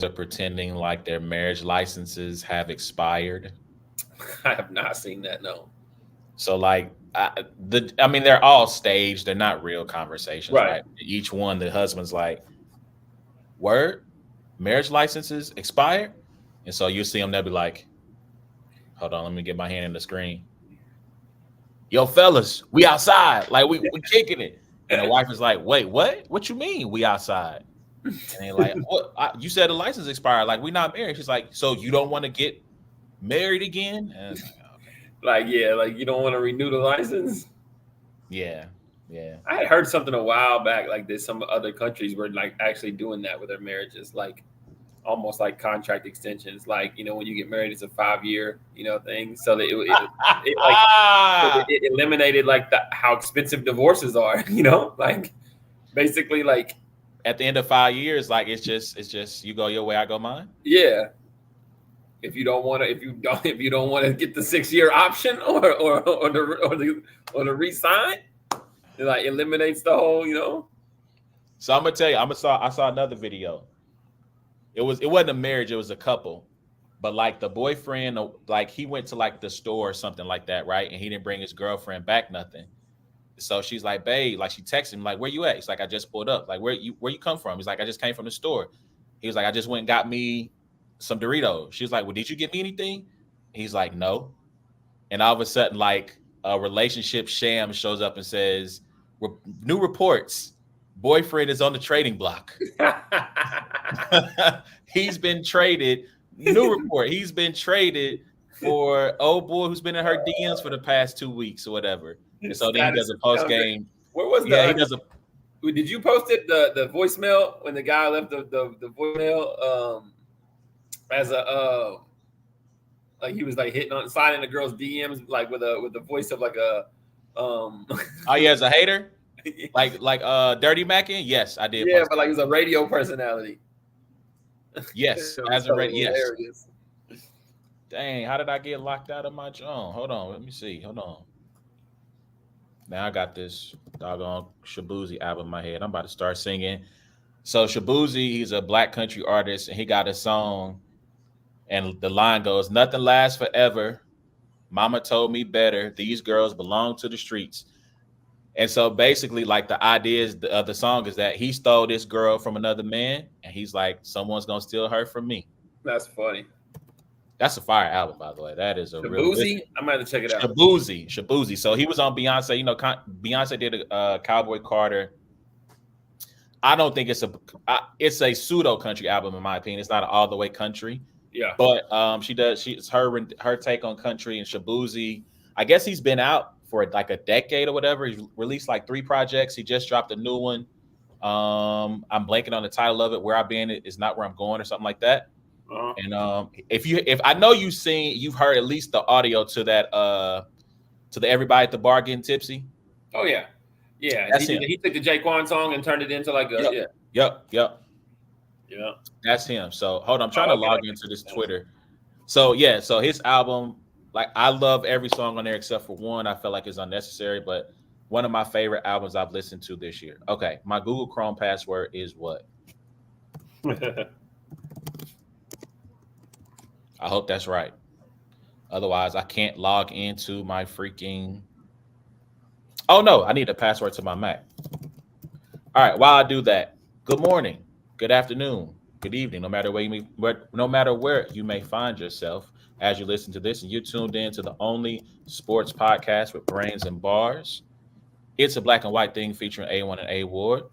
are pretending like their marriage licenses have expired. I have not seen that. No. So like I mean they're all staged. They're not real conversations, Right. right? Each one, the husband's like, "Word, marriage licenses expired," and so you see them. They'll be like, "Hold on, let me get my hand in the screen. Yo, fellas, we outside. Like we kicking it." And the wife is like, "Wait, what? What you mean we outside?" And they're like, "What? You said the license expired. Like we not married." She's like, "So you don't want to get married again?" And it's like, okay, Like, yeah, like you don't want to renew the license. yeah, yeah. I had heard something a while back, like there's some other countries were like actually doing that with their marriages, like almost like contract extensions. Like, when you get married, it's a 5 year, thing. So that it like it eliminated like how expensive divorces are. Like basically like At the end of 5 years, like it's just you go your way, I go mine. yeah. If you don't want to get the 6 year option or the resign, it like eliminates the whole. So I'm gonna tell you, I saw another video. It wasn't a marriage, it was a couple. But like the boyfriend, like he went to like the store or something like that, right? And he didn't bring his girlfriend back nothing. So she's like, babe, like she texted him, like, where you at? He's like, I just pulled up. Like, where you come from? He's like, I just came from the store. He was like, I just went and got me some Doritos. She was like, well, did you get me anything? He's like, no. And all of a sudden, like a relationship sham shows up and says, new reports, boyfriend is on the trading block. He's been traded. New report. He's been traded for old boy who's been in her DMs for the past 2 weeks or whatever. And so then he does Status a post encounter. game. Where was Yeah, he the? does a Did you post it the voicemail when the guy left the voicemail as a like he was like hitting on sliding the girl's DMs like with the voice of like a oh yeah, as a hater, like Dirty Mackin. Yes, I did yeah, post but like he was a radio personality. that. It Yes, was as a so ready. Yes. hilarious. Dang, how did I get locked out of my John? Hold on, let me see. Hold on. Now I got this doggone Shabuzi album in my head. I'm about to start singing. So Shabuzi, he's a black country artist, and he got a song, and the line goes, "Nothing lasts forever. Mama told me better. These girls belong to the streets." And so basically, like the idea is of the song is that he stole this girl from another man, and he's like, someone's gonna steal her from me. That's funny. That's a fire album, by the way. That is a real listen. Shabuzi, I'm gonna have to check it out. Shabuzi. So he was on Beyonce. Beyonce did a Cowboy Carter. I don't think it's a pseudo country album in my opinion. It's not all the way country, Yeah. but she's her take on country and Shabuzi. I guess he's been out for like a decade or whatever. He's released like 3 projects. He just dropped a new one. I'm blanking on the title of it. Where I've been is not where I'm going or something like that. Uh-huh. And if I know you've heard at least the audio to that to the Everybody at the Bar Getting Tipsy. Oh yeah. Yeah. That's him. He took the Jaquan song and turned it into like a Yep. yeah. Yep. Yeah. That's him. So hold on, I'm trying Oh, to okay. log into this Twitter. So yeah, so his album, like I love every song on there except for one. I feel like it's unnecessary, but one of my favorite albums I've listened to this year. Okay, my Google Chrome password is what? I hope that's right. Otherwise, I can't log into my freaking. Oh no, I need a password to my Mac. All right, while I do that, good morning, good afternoon, good evening, no matter where you may find yourself as you listen to this, and you're tuned in to the only sports podcast with brains and bars. It's a black and white thing featuring A1 and A Ward.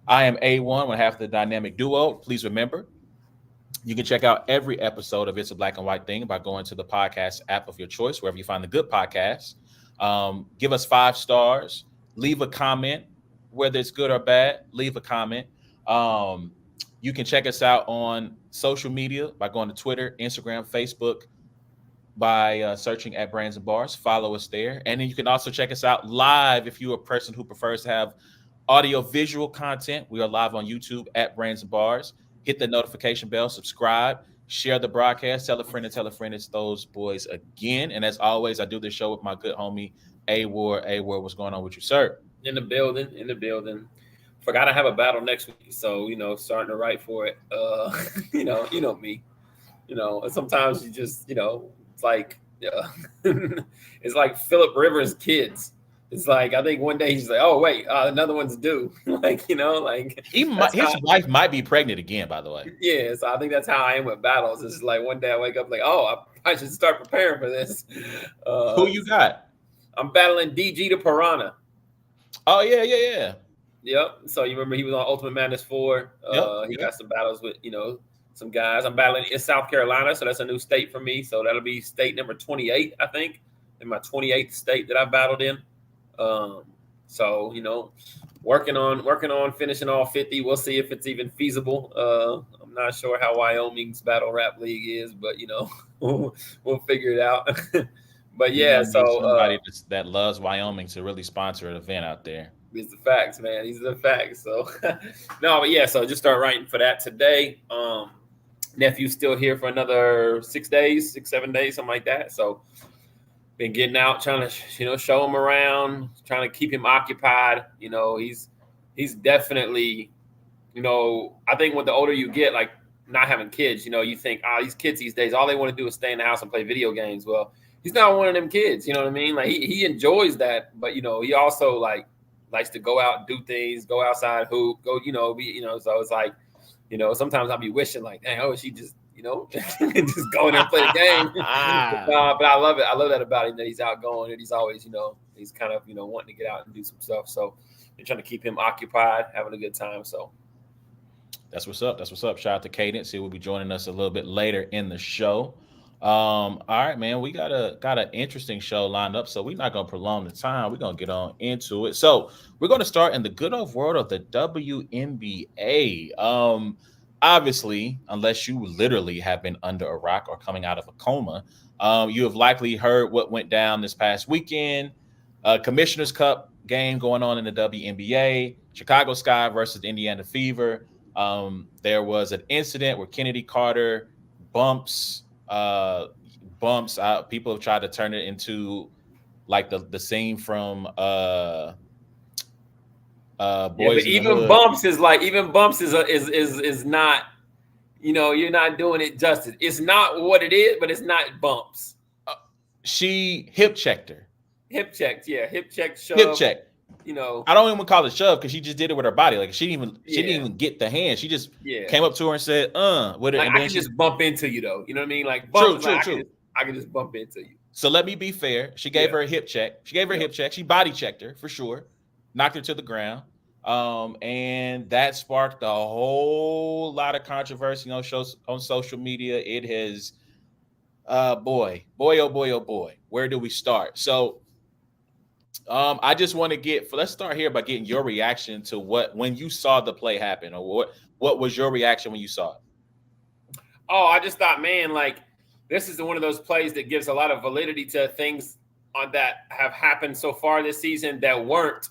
I am A1, one half of the dynamic duo. Please remember, you can check out every episode of It's a Black and White Thing by going to the podcast app of your choice, wherever you find the good podcasts. Give us 5 stars, leave a comment, whether it's good or bad, leave a comment. You can check us out on social media by going to Twitter, Instagram, Facebook, by searching at Brands and Bars. Follow us there. And then you can also check us out live if you're a person who prefers to have audio visual content. We are live on YouTube at Brands and Bars. Hit the notification bell, subscribe, share the broadcast, tell a friend and tell a friend. It's those boys again. And as always, I do this show with my good homie, A Ward. A Ward, what's going on with you, sir? In the building. Forgot I have a battle next week, so starting to write for it. You know me. Sometimes you just it's like it's like Philip Rivers' kids. It's like I think one day he's like, oh wait, another one's due. Like that's His how. wife might be pregnant again, by the way. Yeah, so I think that's how I am with battles. It's like one day I wake up like, oh, I should start preparing for this. Who you got? I'm battling DG the Piranha. Oh yeah. Yep. So you remember he was on Ultimate Madness 4. He Yep. got some battles with, some guys. I'm battling in South Carolina, so that's a new state for me. So that'll be state number 28, I think, in my 28th state that I battled in. So working on finishing all 50. We'll see if it's even feasible. I'm not sure how Wyoming's battle rap league is, but we'll figure it out. But You're yeah, gonna need so somebody that loves Wyoming to really sponsor an event out there. these are the facts, man. These are the facts. So no, but yeah, so just start writing for that today. Nephew's still here for another 6 days, 7 days, something like that. So been getting out, trying to show him around, trying to keep him occupied. He's definitely, I think when the older you get, like not having kids, you think, these kids these days, all they want to do is stay in the house and play video games. Well, he's not one of them kids, you know what I mean? Like he enjoys that, but he also like likes to go out and do things, go outside, hoop, go, so it's like, sometimes I'll be wishing like, dang, oh, she just, just go in there and play the game. But I love it. I love that about him, that he's outgoing and he's always, he's kind of, wanting to get out and do some stuff. So they're trying to keep him occupied, having a good time. So That's what's up. That's what's up. Shout out to Cadence. He will be joining us a little bit later in the show. All right, man. We got an interesting show lined up, so we're not gonna prolong the time. We're gonna get on into it. So we're gonna start in the good old world of the WNBA. Obviously, unless you literally have been under a rock or coming out of a coma, you have likely heard what went down this past weekend. Commissioner's Cup game going on in the WNBA. Chicago Sky versus Indiana Fever. There was an incident where Kennedy Carter bumps. People have tried to turn it into like the scene from yeah, Boys but in the even Hood. bumps is not, you're not doing it justice. It's not what it is, but it's not bumps. She hip checked her. Hip checked, yeah, hip checked, shove. Hip check. I don't even call it shove because she just did it with her body. Like she didn't even get the hand. She just came up to her and said, with it. Like, and I then can just bump into you though. You know what I mean? Like true. I can just bump into you. So let me be fair. She gave her a hip check. She body checked her for sure, knocked her to the ground. And that sparked a whole lot of controversy on social media. It has, boy, oh boy. Where do we start? So, I just want to let's start here by getting your reaction to when you saw the play happen, or what was your reaction when you saw it? Oh, I just thought, man, like this is one of those plays that gives a lot of validity to things that have happened so far this season that weren't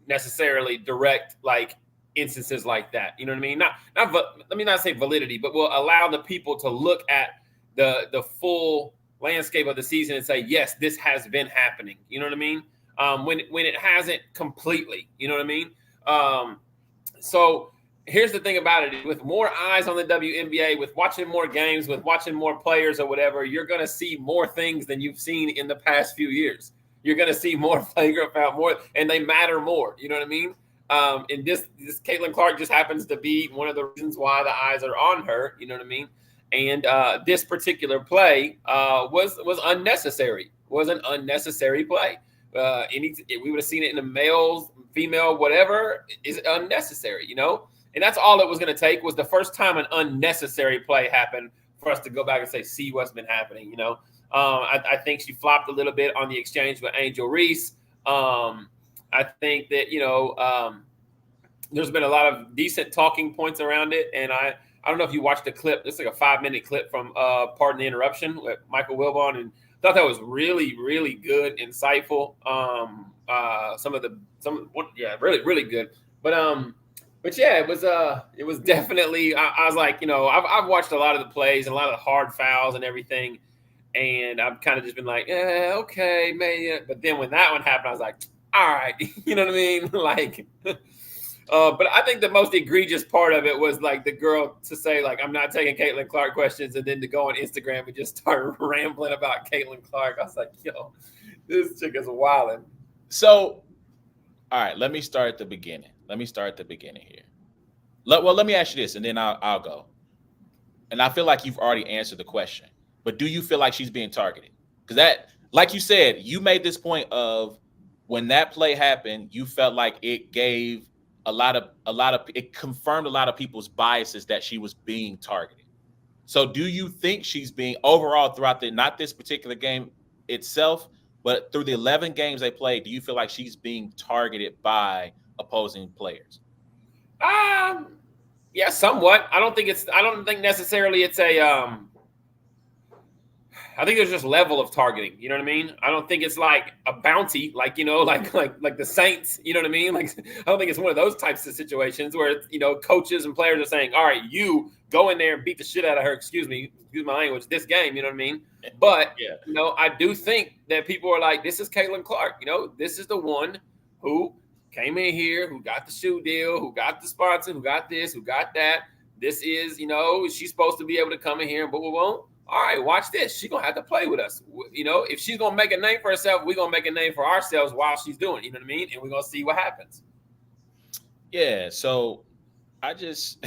necessarily direct, like instances like that. You know what I mean? Let me not say validity, but will allow the people to look at the full landscape of the season and say, yes, this has been happening. You know what I mean? When it hasn't completely. You know what I mean? So here's the thing about it. With more eyes on the WNBA, with watching more games, with watching more players or whatever, you're going to see more things than you've seen in the past few years. You're going to see more flagrant foul, more, and they matter more. You know what I mean? And this Caitlin Clark just happens to be one of the reasons why the eyes are on her. You know what I mean? And this particular play was unnecessary. Was an unnecessary play. We would have seen it in the males, female, whatever is unnecessary. You know. And that's all it was going to take, was the first time an unnecessary play happened for us to go back and say, see what's been happening, you know. I think she flopped a little bit on the exchange with Angel Reese. I think that, there's been a lot of decent talking points around it. And I don't know if you watched the clip. It's like a 5-minute clip from Pardon the Interruption with Michael Wilbon. And I thought that was really, really good, insightful. Really, really good. But yeah, it was definitely. I was like, I've watched a lot of the plays and a lot of the hard fouls and everything, and I've kind of just been like, okay, maybe. But then when that one happened, I was like, all right, you know what I mean? Like, But I think the most egregious part of it was like the girl to say like I'm not taking Caitlin Clark questions, and then to go on Instagram and just start rambling about Caitlin Clark. I was like, yo, this chick is wilding. So, all right, let me start at the beginning. Here. Let me ask you this, and then I'll go. And I feel like you've already answered the question, but do you feel like she's being targeted? Because that, like you said, you made this point of when that play happened, you felt like it gave it confirmed a lot of people's biases that she was being targeted. So do you think she's being overall throughout not this particular game itself, but through the 11 games they played, do you feel like she's being targeted by opposing players? Um, yeah, somewhat. I don't think necessarily it's a I think there's just level of targeting. You know what I mean? I don't think it's like a bounty, like like the Saints. You know what I mean? Like I don't think it's one of those types of situations where coaches and players are saying, "All right, you go in there and beat the shit out of her." Excuse my language. This game, you know what I mean? But Yeah. I do think that people are like, "This is Caitlin Clark. This is the one who came in here, who got the shoe deal, who got the sponsor, who got this, who got that. This is, she's supposed to be able to come in here and boom, boom, boom. All right, watch this. She's going to have to play with us. If she's going to make a name for herself, we're going to make a name for ourselves while she's doing it. You know what I mean? And we're going to see what happens. Yeah. So I just,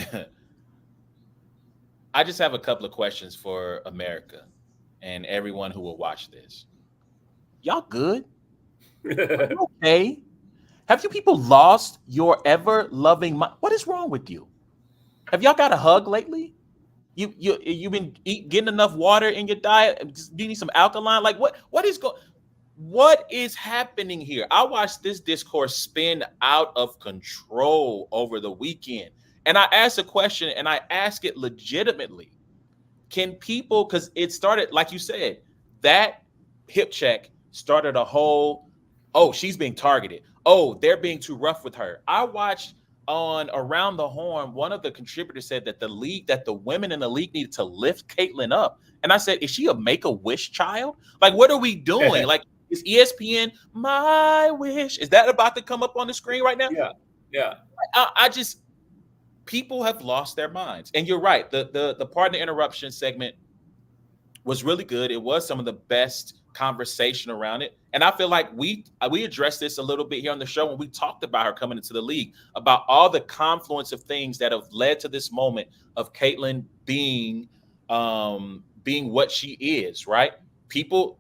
I just have a couple of questions for America and everyone who will watch this. Y'all good? Are you okay? Have you people lost your ever loving mind? What is wrong with you? Have y'all got a hug lately? You've been getting enough water in your diet? Do you need some alkaline? Like what is happening here? I watched this discourse spin out of control over the weekend. And I asked a question and I ask it legitimately. Can people, because it started, like you said, that hip check started a whole, oh, she's being targeted. Oh, they're being too rough with her. I watched on Around the Horn, one of the contributors said that the women in the league needed to lift Caitlin up. And I said, is she a Make-A-Wish child? Like, what are we doing? Like, is ESPN My Wish? Is that about to come up on the screen right now? Yeah. I just, people have lost their minds. And you're right. The partner interruption segment was really good. It was some of the best conversation around it. And I feel like we addressed this a little bit here on the show when we talked about her coming into the league, about all the confluence of things that have led to this moment of Caitlin being what she is, right? People,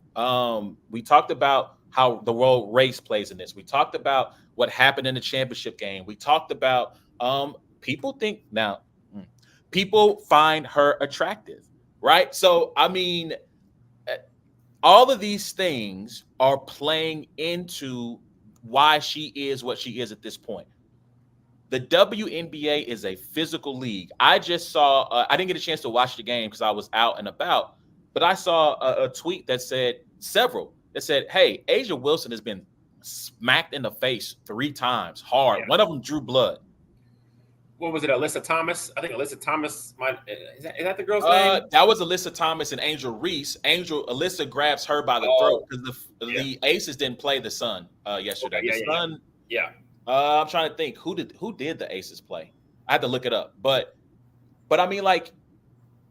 we talked about how the role race plays in this. We talked about what happened in the championship game. We talked about people find her attractive, right? So, I mean, all of these things are playing into why she is what she is at this point. The WNBA is a physical league. I just saw, I didn't get a chance to watch the game because I was out and about, but I saw a tweet that said, hey, Asia Wilson has been smacked in the face 3 times hard. Yeah. One of them drew blood. What was it, Alyssa Thomas? I think Alyssa Thomas is that the girl's name? That was Alyssa Thomas and Angel Reese. Alyssa grabs her by the throat because the Aces didn't play the Sun yesterday. Okay, the Sun, yeah. I'm trying to think who did the Aces play. I had to look it up, but I mean, like,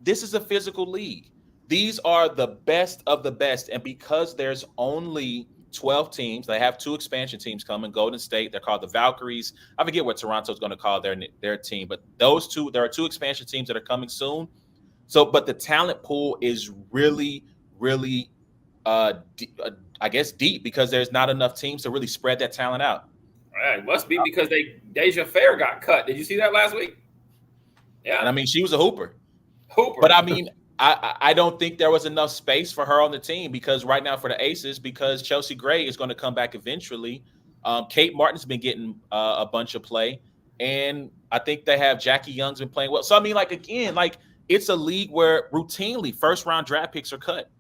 this is a physical league. These are the best of the best, and because there's only 12 teams. They have 2 expansion teams coming. Golden State, they're called the Valkyries. I forget what Toronto's going to call their team, but there are 2 expansion teams that are coming soon. So, but the talent pool is really, really, I guess, deep because there's not enough teams to really spread that talent out. It must be because Deja Fair got cut. Did you see that last week? Yeah. And I mean, she was a hooper. But I mean, I don't think there was enough space for her on the team because right now for the Aces, because Chelsea Gray is going to come back eventually. Kate Martin's been getting a bunch of play. And I think they have Jackie Young's been playing well. So, I mean, like, again, like, it's a league where routinely first-round draft picks are cut,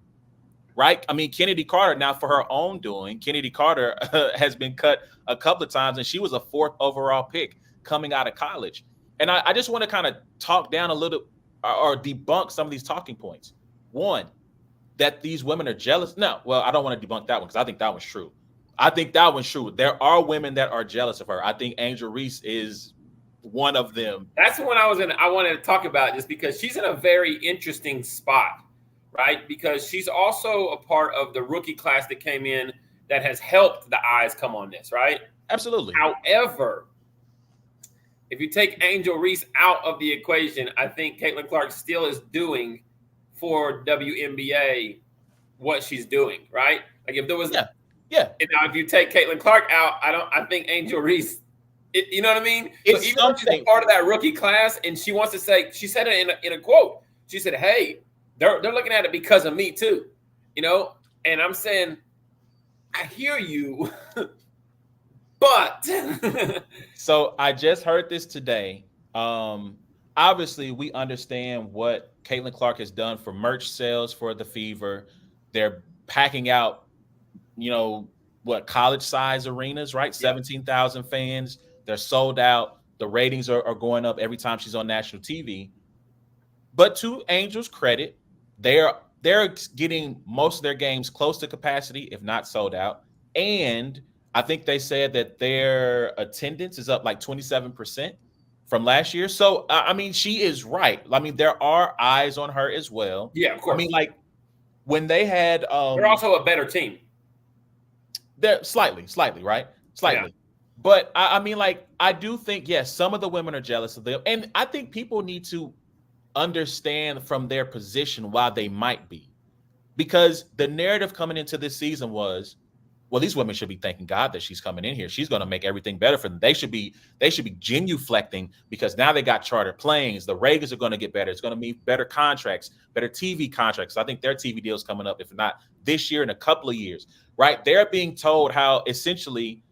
right? I mean, Kennedy Carter, now for her own doing, Kennedy Carter has been cut a couple of times, and she was a 4th overall pick coming out of college. And I just want to kind of talk down a little or debunk some of these talking points. One, that these women are jealous. No, well, I don't want to debunk that one because I think that one's true. There are women that are jealous of her. I think Angel Reese is one of them. That's the one I wanted to talk about, just because she's in a very interesting spot, right? Because she's also a part of the rookie class that came in that has helped the eyes come on this, right? Absolutely. However, if you take Angel Reese out of the equation, I think Caitlin Clark still is doing for WNBA what she's doing, right? Like if there was, yeah. Now if you take Caitlin Clark out, I think Angel Reese, you know what I mean? It's so even though she's a part of that rookie class, and she wants to say, she said it in a quote. She said, "Hey, they're looking at it because of me too," you know. And I'm saying, I hear you, but so I just heard this today. Obviously, we understand what Caitlin Clark has done for merch sales for the Fever. They're packing out, what, college size arenas, right? 17,000 fans. They're sold out. The ratings are going up every time she's on national TV. But to Angels' credit, they're getting most of their games close to capacity, if not sold out. And I think they said that their attendance is up like 27% from last year. So, I mean, she is right. I mean, there are eyes on her as well. Yeah, of course. I mean, like when they had they're also a better team. They're slightly, right? Slightly. Yeah. But I mean, like, I do think, yes, some of the women are jealous of them. And I think people need to understand from their position why they might be. Because the narrative coming into this season was, well, these women should be thanking God that she's coming in here. She's going to make everything better for them. They should be genuflecting because now they got charter planes. The ratings are going to get better. It's going to be better contracts, better TV contracts. I think their TV deal is coming up, if not this year, in a couple of years, right? They're being told how essentially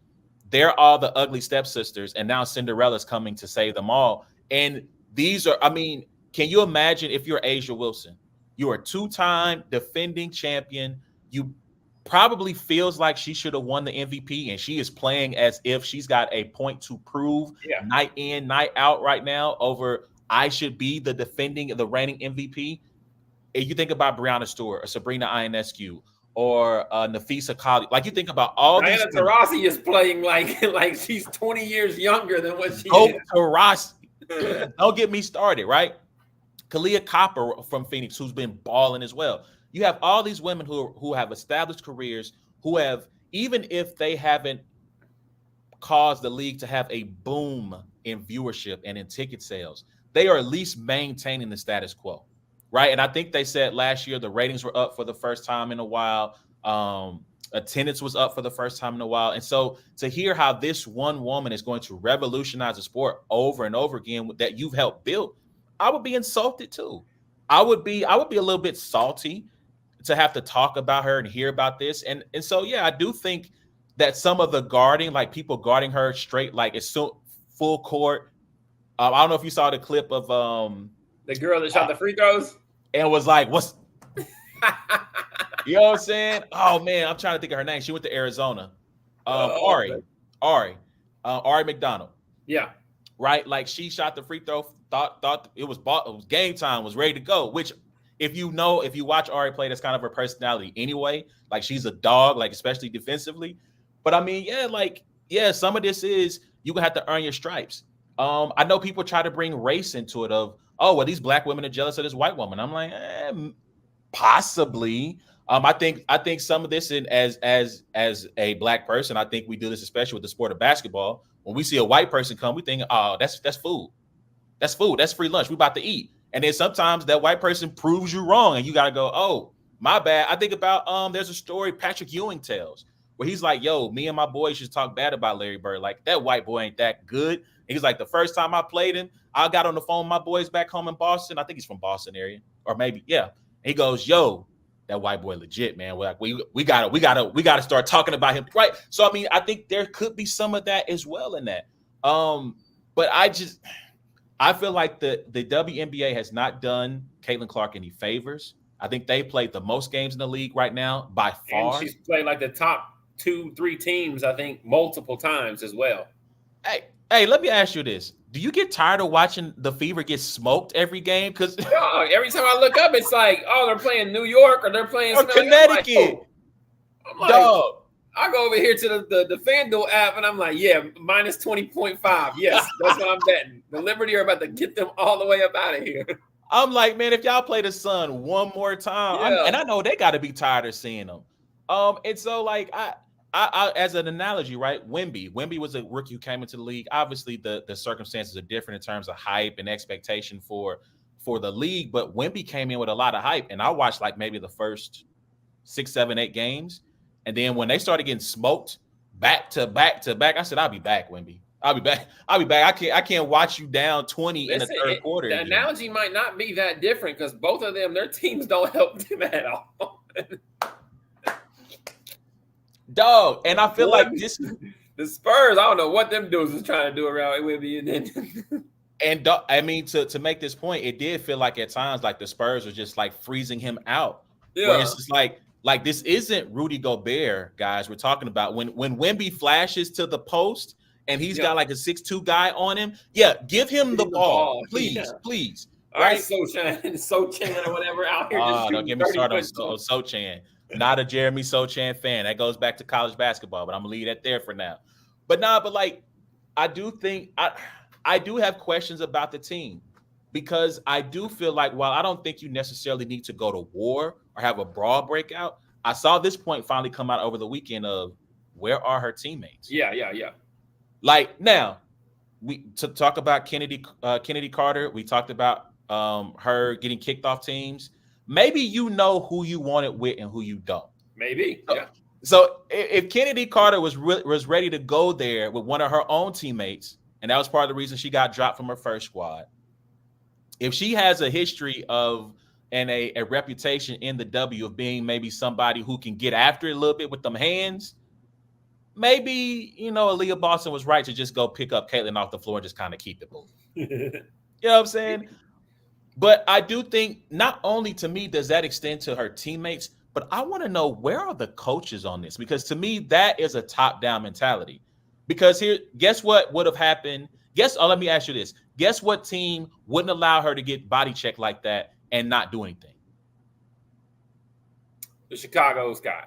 they're all the ugly stepsisters, and now Cinderella's coming to save them all. And these are, I mean, can you imagine if you're Asia Wilson? You're a two-time defending champion. You probably feels like she should have won the MVP, and she is playing as if she's got a point to prove night in, night out right now over I should be the reigning MVP. If you think about Brianna Stewart or Sabrina Ionescu or Nafisa Kali, like you think about all Diana these. Taurasi is playing like she's 20 years younger than what she is. is. Taurasi, don't get me started, right? Kalia Copper from Phoenix, who's been balling as well. You have all these women who have established careers, who have, even if they haven't caused the league to have a boom in viewership and in ticket sales, they are at least maintaining the status quo, right? And I think they said last year the ratings were up for the first time in a while. Attendance was up for the first time in a while. And so to hear how this one woman is going to revolutionize the sport over and over again that you've helped build, I would be insulted too. I would be a little bit salty to have to talk about her and hear about this. And so, yeah, I do think that some of the guarding, like people guarding her straight, like it's so full court. I don't know if you saw the clip of the girl that shot the free throws and was like, what's you know what I'm saying? Oh man, I'm trying to think of her name. She went to Arizona. Ari McDonald. Yeah. Right? Like she shot the free throw, thought it was game time, was ready to go, which if you watch Ari play, that's kind of her personality anyway. Like she's a dog, like especially defensively. But I mean, some of this is you gonna have to earn your stripes. I know people try to bring race into it of, oh, well, these black women are jealous of this white woman. I'm like, possibly. I think some of this, as a black person, I think we do this especially with the sport of basketball. When we see a white person come, we think, oh, that's food. That's food. That's free lunch. We about to eat. And then sometimes that white person proves you wrong, and you got to go, oh, my bad. I think about there's a story Patrick Ewing tells where he's like, yo, me and my boys should talk bad about Larry Bird. Like, that white boy ain't that good. And he's like, the first time I played him, I got on the phone with my boys back home in Boston. I think he's from Boston area, or maybe, yeah. And he goes, yo, that white boy legit, man. We're like, we gotta start talking about him, right? So I mean, I think there could be some of that as well in that. But I feel like the WNBA has not done Caitlin Clark any favors. I think they played the most games in the league right now by far. And she's played like the top 2-3 teams, I think, multiple times as well. Hey, let me ask you this. Do you get tired of watching the Fever get smoked every game? Because every time I look up, it's like, oh, they're playing New York or they're playing Connecticut. I'm like, dog. I go over here to the FanDuel app and I'm like, yeah, minus 20.5. Yes, that's what I'm betting. The Liberty are about to get them all the way up out of here. I'm like, man, if y'all play the Sun one more time, Yeah. and I know they got to be tired of seeing them. And so like I as an analogy, right? Wemby was a rookie who came into the league. Obviously, the circumstances are different in terms of hype and expectation for the league, but Wemby came in with a lot of hype, and I watched like maybe the first 6, 7, 8 games, and then when they started getting smoked back to back to back, I said, "I'll be back, Wemby. I'll be back. I'll be back. I can't watch you down 20 in the third quarter." The analogy might not be that different because both of them, their teams don't help them at all. Dog, and I feel like this the Spurs, I don't know what them dudes is trying to do around Wemby, and then and I mean to make this point, it did feel like at times like the Spurs were just like freezing him out. yeah. Where it's just like this isn't Rudy Gobert, guys. We're talking about when Wemby flashes to the post and he's got like a 6'2" guy on him. Yeah, give him the ball. Please, please. All right, Sochan or whatever out here. Don't get me started on Sochan. Not a Jeremy Sochan fan. That goes back to college basketball, but I'm gonna leave that there for now. But like I do think I do have questions about the team because I do feel like while I don't think you necessarily need to go to war or have a brawl breakout, I saw this point finally come out over the weekend of where are her teammates? Yeah. Like now, we to talk about Kennedy Carter. We talked about her getting kicked off teams. Maybe you know who you want it with and who you don't. Maybe, yeah. So if Kennedy Carter was ready to go there with one of her own teammates, and that was part of the reason she got dropped from her first squad. If she has a history of and a reputation in the W of being maybe somebody who can get after it a little bit with them hands, maybe, Aaliyah Boston was right to just go pick up Caitlin off the floor and just kind of keep it moving. You know what I'm saying? But I do think not only to me does that extend to her teammates, but I want to know where are the coaches on this? Because to me, that is a top-down mentality. Because here, guess what would have happened? Let me ask you this. Guess what team wouldn't allow her to get body checked like that and not do anything? The Chicago Sky.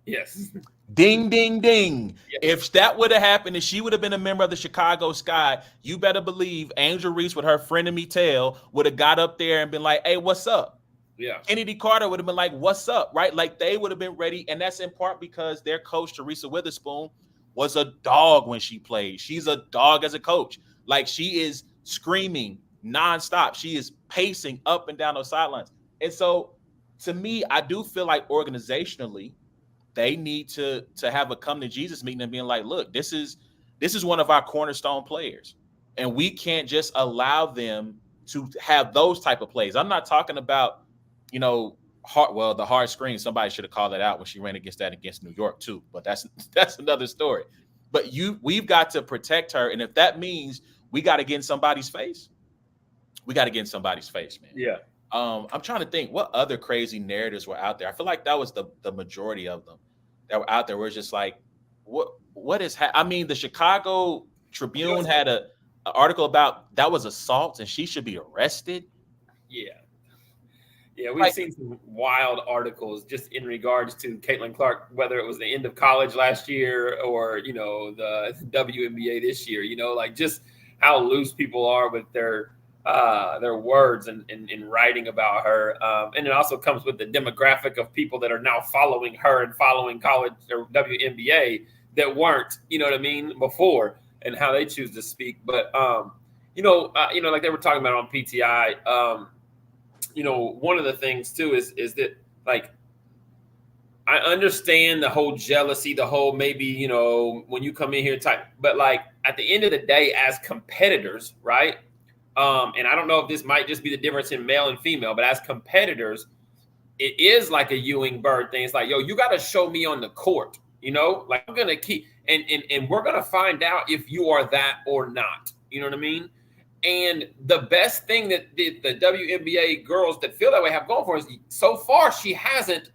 Yes. Ding, ding, ding. Yes. If that would have happened, if she would have been a member of the Chicago Sky, you better believe Angel Reese with her friend of me tail would have got up there and been like, hey, what's up? Yeah. Kennedy Carter would have been like, what's up? Right? Like they would have been ready. And that's in part because their coach, Teresa Witherspoon, was a dog when she played. She's a dog as a coach. Like she is screaming nonstop. She is pacing up and down those sidelines. And so to me, I do feel like organizationally, they need to have a come to Jesus meeting and being like, look, this is one of our cornerstone players. And we can't just allow them to have those type of plays. I'm not talking about, the hard screen. Somebody should have called that out when she ran against New York too. But that's another story. But we've got to protect her. And if that means we got to get in somebody's face, we got to get in somebody's face, man. Yeah. I'm trying to think what other crazy narratives were out there. I feel like that was the majority of them that were out there. Where it's just like, what is? I mean, the Chicago Tribune had an article about that was assault and she should be arrested. Yeah, we've seen some wild articles just in regards to Caitlin Clark, whether it was the end of college last year or the WNBA this year. Like just how loose people are with their words and writing about her. And it also comes with the demographic of people that are now following her and following college or WNBA that weren't, before, and how they choose to speak. But, like they were talking about on PTI, one of the things too is that like, I understand the whole jealousy, the whole maybe, when you come in here type, but like at the end of the day, as competitors, right? And I don't know if this might just be the difference in male and female, but as competitors, it is like a Ewing Bird thing. It's like, yo, you got to show me on the court, like I'm going to keep, and we're going to find out if you are that or not. You know what I mean? And the best thing that the WNBA girls that feel that way have going for us, so far she hasn't.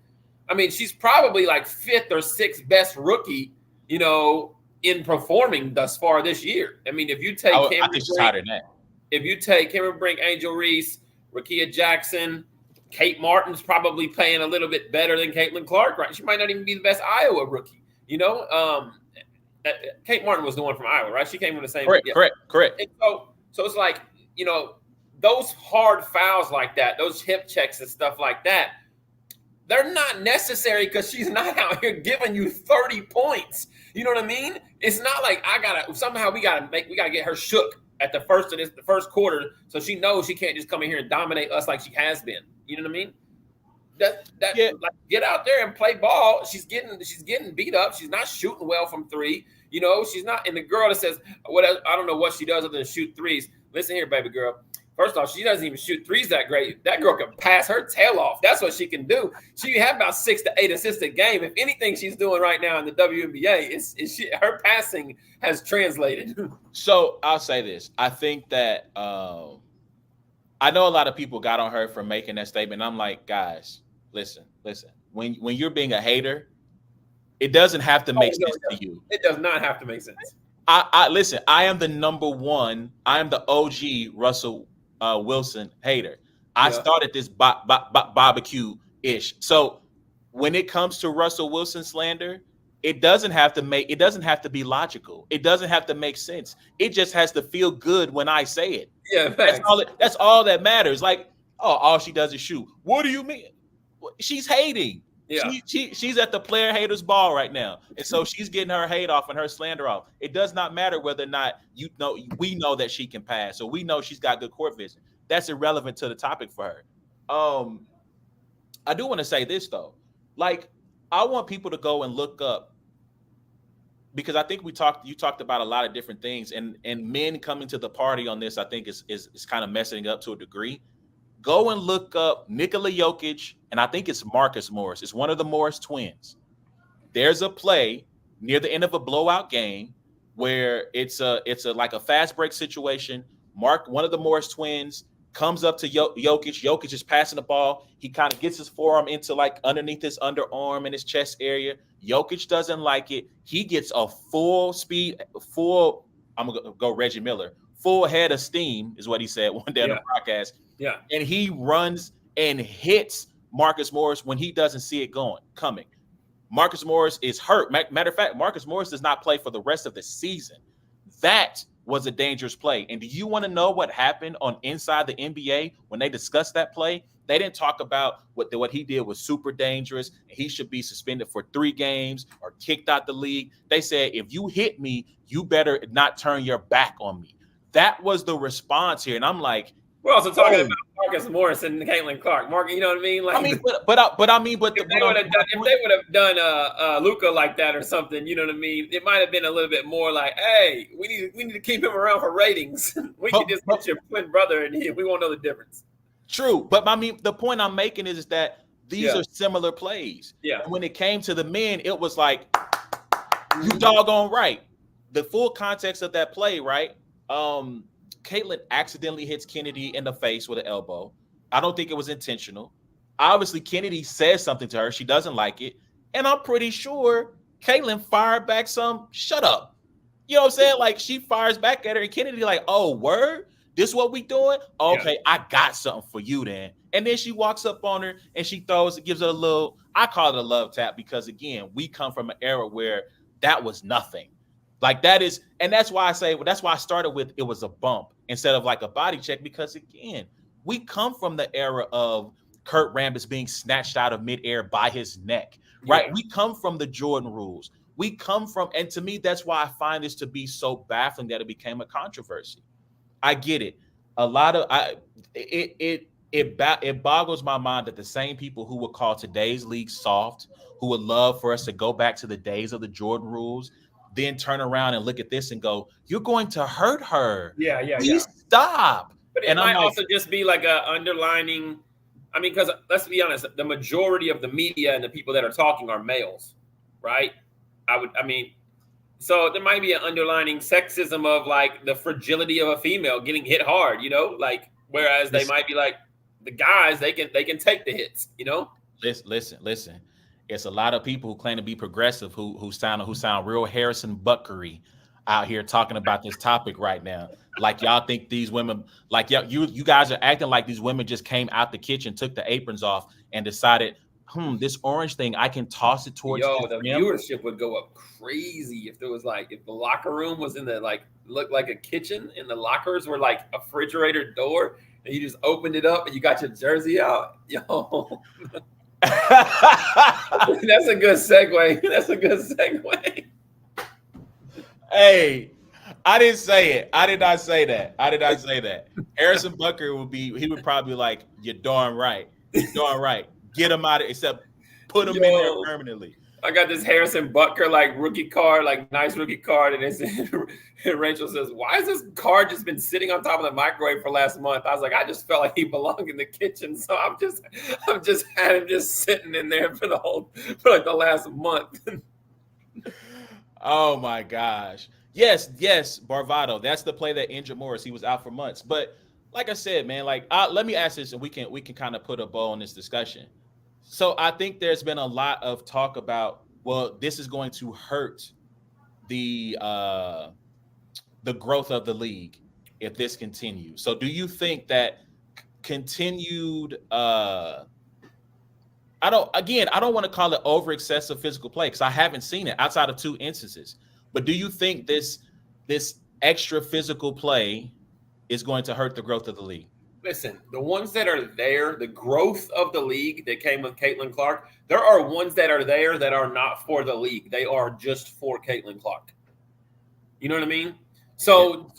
I mean, she's probably like 5th or 6th best rookie, in performing thus far this year. I mean, if you take I think she's higher than that. If you take Cameron Brink, Angel Reese, Rakia Jackson, Kate Martin's probably playing a little bit better than Caitlin Clark, right? She might not even be the best Iowa rookie. You know, Kate Martin was the one from Iowa, right? She came from the same. Correct, Yeah. correct, correct. And so it's like, you know, those hard fouls like that, those hip checks and stuff like that, they're not necessary because she's not out here giving you 30 points. You know what I mean? It's not like we gotta get her shook at the first quarter, so she knows she can't just come in here and dominate us like she has been. You know what I mean? Yeah. Like, get out there and play ball. She's getting beat up. She's not shooting well from three. You know, she's not. And the girl that says, "What I don't know what she does other than shoot threes." Listen here, baby girl. First off, she doesn't even shoot threes that great. That girl can pass her tail off. That's what she can do. She have about 6 to 8 assists a game. If anything she's doing right now in the WNBA, her passing has translated. So I'll say this. I think that I know a lot of people got on her for making that statement. I'm like, guys, listen. When you're being a hater, it doesn't have to make sense to you. It does not have to make sense. I listen. I am the number one. I am the OG Russell Wilson hater. I started this barbecue ish. So when it comes to Russell Wilson slander, it doesn't have to be logical. It doesn't have to make sense. It just has to feel good when I say it. Yeah, that's all that matters. Like, oh, all she does is shoot. What do you mean? She's hating. Yeah. She's at the player haters ball right now. And so she's getting her hate off and her slander off. It does not matter whether or not we know that she can pass, so we know she's got good court vision. That's irrelevant to the topic for her. I do want to say this though. Like, I want people to go and look up, because I think you talked about a lot of different things, and men coming to the party on this, I think is kind of messing up to a degree. Go and look up Nikola Jokic, and I think it's Marcus Morris. It's one of the Morris twins. There's a play near the end of a blowout game where it's a like a fast break situation. One of the Morris twins, comes up to Jokic. Jokic is passing the ball. He kind of gets his forearm into like underneath his underarm and his chest area. Jokic doesn't like it. He gets a I'm going to go Reggie Miller, full head of steam is what he said one day on the broadcast. Yeah. And he runs and hits Marcus Morris when he doesn't see it coming. Marcus Morris is hurt. Matter of fact, Marcus Morris does not play for the rest of the season. That was a dangerous play. And do you want to know what happened on Inside the NBA when they discussed that play? They didn't talk about what he did was super dangerous and he should be suspended for 3 games or kicked out the league. They said, if you hit me, you better not turn your back on me. That was the response here. And I'm like, we're also talking about Marcus Morris and Caitlin Clark. Mark, you know what I mean? Like, I mean, if they would have done Luka like that or something, you know what I mean? It might have been a little bit more like, hey, we need to keep him around for ratings. We can just get your twin brother and we won't know the difference. True, but I mean, the point I'm making is that these are similar plays. Yeah. And when it came to the men, it was like, you doggone right. The full context of that play, right? Caitlin accidentally hits Kennedy in the face with an elbow. I don't think it was intentional. Obviously, Kennedy says something to her. She doesn't like it. And I'm pretty sure Caitlin fired back some, shut up. You know what I'm saying? Like, she fires back at her, and Kennedy like, oh, word? This what we doing? Okay, I got something for you then. And then she walks up on her, and she gives her a little, I call it a love tap, because, again, we come from an era where that was nothing. Like, that is, and that's why I started with it was a bump instead of like a body check, because again, we come from the era of Kurt Rambis being snatched out of midair by his neck, right? Yeah. We come from the Jordan rules. We come from, and to me, that's why I find this to be so baffling that it became a controversy. I get it. It boggles my mind that the same people who would call today's league soft, who would love for us to go back to the days of the Jordan rules, then turn around and look at this and go, you're going to hurt her. Please stop. But it might also just be like a underlining. I mean, because let's be honest, the majority of the media and the people that are talking are males, right? So there might be an underlining sexism of like the fragility of a female getting hit hard, you know, like, whereas they might be like the guys, they can take the hits, you know? Listen. It's a lot of people who claim to be progressive who sound real Harrison Buckery out here talking about this topic right now. Like, y'all think these women, like, you guys are acting like these women just came out the kitchen, took the aprons off, and decided, this orange thing, I can toss it towards Yo, this the rim. viewership would go up crazy if there was like if the locker room was in the like looked like a kitchen and the lockers were like a refrigerator door and you just opened it up and you got your jersey out. Yo, that's a good segue. That's a good segue. Hey, I didn't say it. I did not say that. I did not say that. Harrison Butker he would probably be like, you're darn right. You're darn right. Get him out of except put him in there Yo, permanently. I got this Harrison Butker like rookie card, like nice rookie card, and it's and Rachel says, "Why has this card just been sitting on top of the microwave for last month?" I was like, "I just felt like he belonged in the kitchen, so I'm just had him just sitting in there for like the last month." Oh my gosh. Yes, yes, Barvado. That's the play that injured Morris. He was out for months. But like I said, man, like let me ask this, and we can kind of put a bow on this discussion. So I think there's been a lot of talk about, well, this is going to hurt the growth of the league if this continues. So do you think that continued I don't want to call it over excessive physical play because I haven't seen it outside of 2 instances. But do you think this extra physical play is going to hurt the growth of the league? Listen, the ones that are there, the growth of the league that came with Caitlin Clark, there are ones that are there that are not for the league. They are just for Caitlin Clark. You know what I mean? So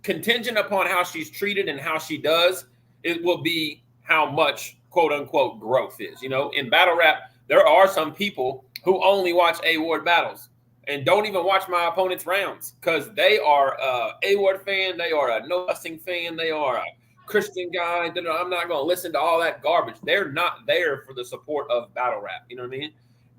contingent upon how she's treated and how she does, it will be how much quote unquote growth is. You know, in battle rap, there are some people who only watch A-Ward battles and don't even watch my opponent's rounds because they are a A-Ward fan, they are a no fussing fan, they are a Christian guy. I'm not going to listen to all that garbage. They're not there for the support of battle rap. You know what I mean?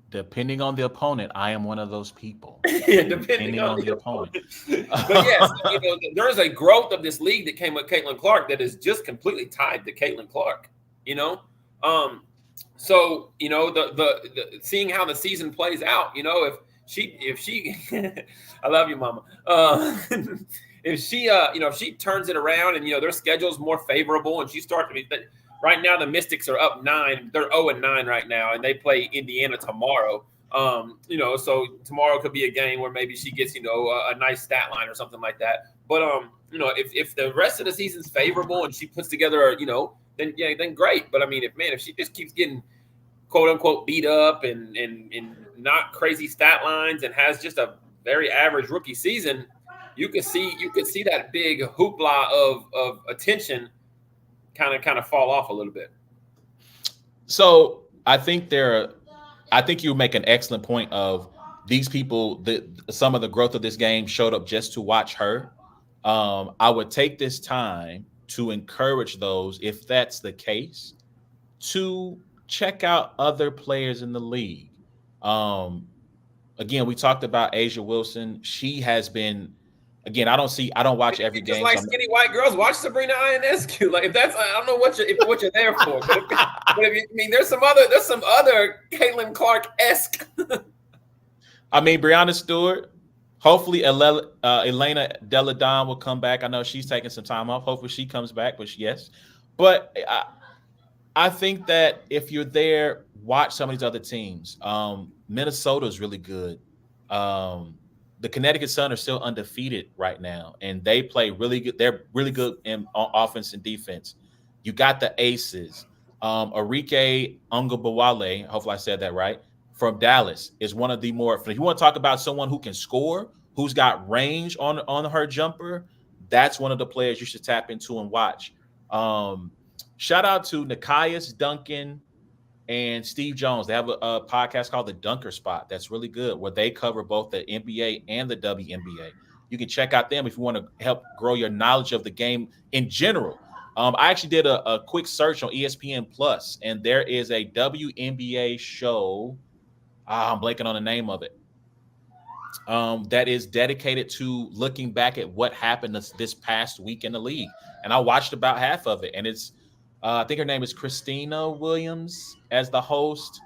Depending on the opponent, I am one of those people. Yeah, depending on the opponent. But yes, you know, there is a growth of this league that came with Caitlin Clark that is just completely tied to Caitlin Clark. You know, so you know the seeing how the season plays out. You know, if she, I love you, Mama. If she, if she turns it around and their schedule's more favorable and she starts to be. Right now, the Mystics are up 9. They're 0-9 right now, and they play Indiana tomorrow. So tomorrow could be a game where maybe she gets, a nice stat line or something like that. But if the rest of the season's favorable and she puts together, then great. But I mean, if she just keeps getting quote unquote beat up and not crazy stat lines and has just a very average rookie season, you could see that big hoopla of attention kind of fall off a little bit. So I think you make an excellent point of these people. Some of the growth of this game showed up just to watch her. I would take this time to encourage those, if that's the case, to check out other players in the league. Again, we talked about Asia Wilson. She has been. Again, I don't watch every just game. Like skinny white girls, watch Sabrina Ionescu. Like if that's, I don't know what you're there for. There's some other Caitlin Clark-esque. I mean, Breonna Stewart. Hopefully, Elena Deladon will come back. I know she's taking some time off. Hopefully, she comes back. But yes, but I think that if you're there, watch some of these other teams. Minnesota is really good. The Connecticut Sun are still undefeated right now, and they play really good. They're really good in offense and defense. You got the Aces. Arike Ungabawale, hopefully I said that right, from Dallas is one of the more. If you want to talk about someone who can score, who's got range on her jumper, that's one of the players you should tap into and watch. Shout out to Nikias Duncan and Steve Jones. They have a podcast called The Dunker Spot that's really good, where they cover both the NBA and the WNBA. You can check out them if you want to help grow your knowledge of the game in general. I actually did a quick search on ESPN Plus, and there is a WNBA show. I'm blanking on the name of it. That is dedicated to looking back at what happened this past week in the league. And I watched about half of it, and it's I think her name is Christina Williams as the host.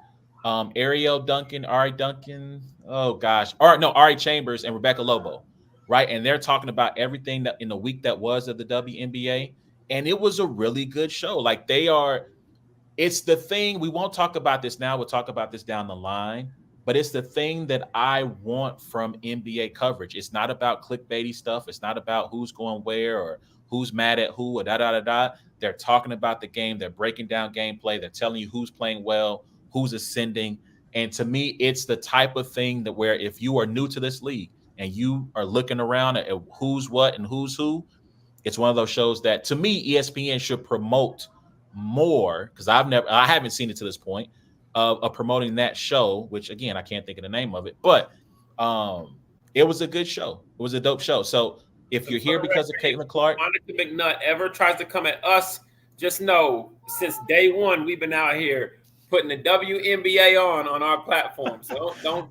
Ariel Duncan, Ari Duncan. Oh gosh, Ari Chambers and Rebecca Lobo, right? And they're talking about everything that in the week that was of the WNBA, and it was a really good show. Like it's the thing. We won't talk about this now. We'll talk about this down the line. But it's the thing that I want from NBA coverage. It's not about clickbaity stuff. It's not about who's going where or who's mad at who or da da da da. They're talking about the game. They're breaking down gameplay. They're telling you who's playing well, who's ascending. And to me, it's the type of thing that where if you are new to this league and you are looking around at who's what and who's who, it's one of those shows that to me ESPN should promote more because I haven't seen it to this point of promoting that show, which again I can't think of the name of it, but it was a good show. It was a dope show. So if you're here because of Caitlin Clark, Monica McNutt ever tries to come at us, just know since day one we've been out here putting the WNBA on our platform. So don't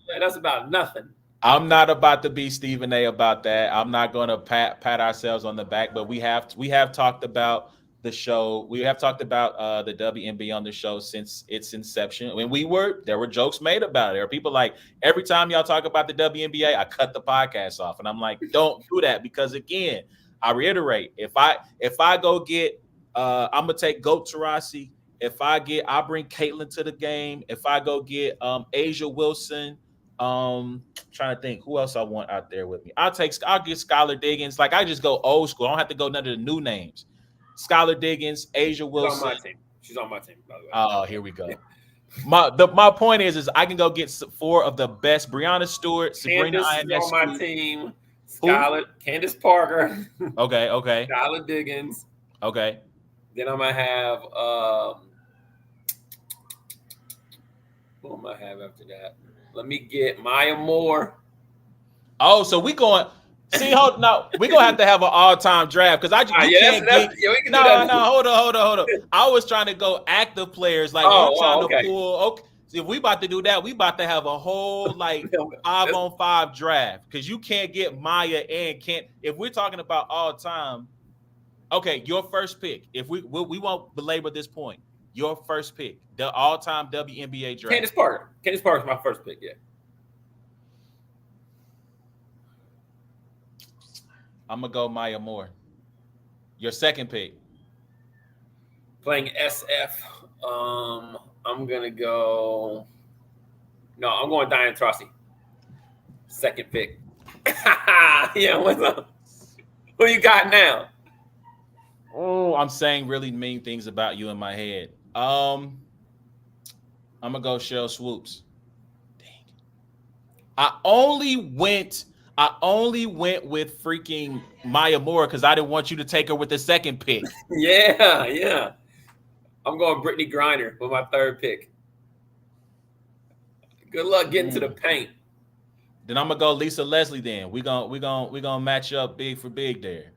let us about nothing. I'm not about to be Stephen A about that. I'm not going to pat ourselves on the back, but we have talked about the show. We have talked about the WNBA on the show since its inception. When there were jokes made about it. There are people like every time y'all talk about the WNBA, I cut the podcast off, and I'm like, don't do that because again, I reiterate, if I go get, I'm gonna take Goat Tarasi. I'll bring Caitlin to the game. If I go get Asia Wilson. Trying to think who else I want out there with me. I'll get Skylar Diggins. Like I just go old school. I don't have to go none of the new names. Skylar Diggins, Asia Wilson. She's on my team, by the way. Oh, here we go. My point is I can go get 4 of the best. Brianna Stewart, Sabrina Ionescu. On my team. Skylar, Candace Parker. Okay. Skylar Diggins. Okay. Then I'm gonna have who am I have after that? Let me get Maya Moore. Oh, so we going. See, we're gonna have to have an all-time draft because hold on. I was trying to go active players, like to pull. Okay, if we about to do that, we about to have a whole 5-on-5 draft because you can't get Maya and can't. If we're talking about all-time, okay, your first pick. If we won't belabor this point. Your first pick, the all-time WNBA draft. Candace Parker. Candace Parker's my first pick, yeah. I'm going to go Maya Moore. Your second pick. Playing SF. I'm going to go... No, I'm going Diane Taurasi. Second pick. Yeah, what's up? Who you got now? Oh, I'm saying really mean things about you in my head. I'm gonna go Cheryl Swoops. Dang. I only went with freaking Maya Moore because I didn't want you to take her with the second pick. Yeah. I'm going Brittany Griner with my third pick. Good luck getting to the paint. Then I'm gonna go Lisa Leslie. Then we gonna match up big for big there.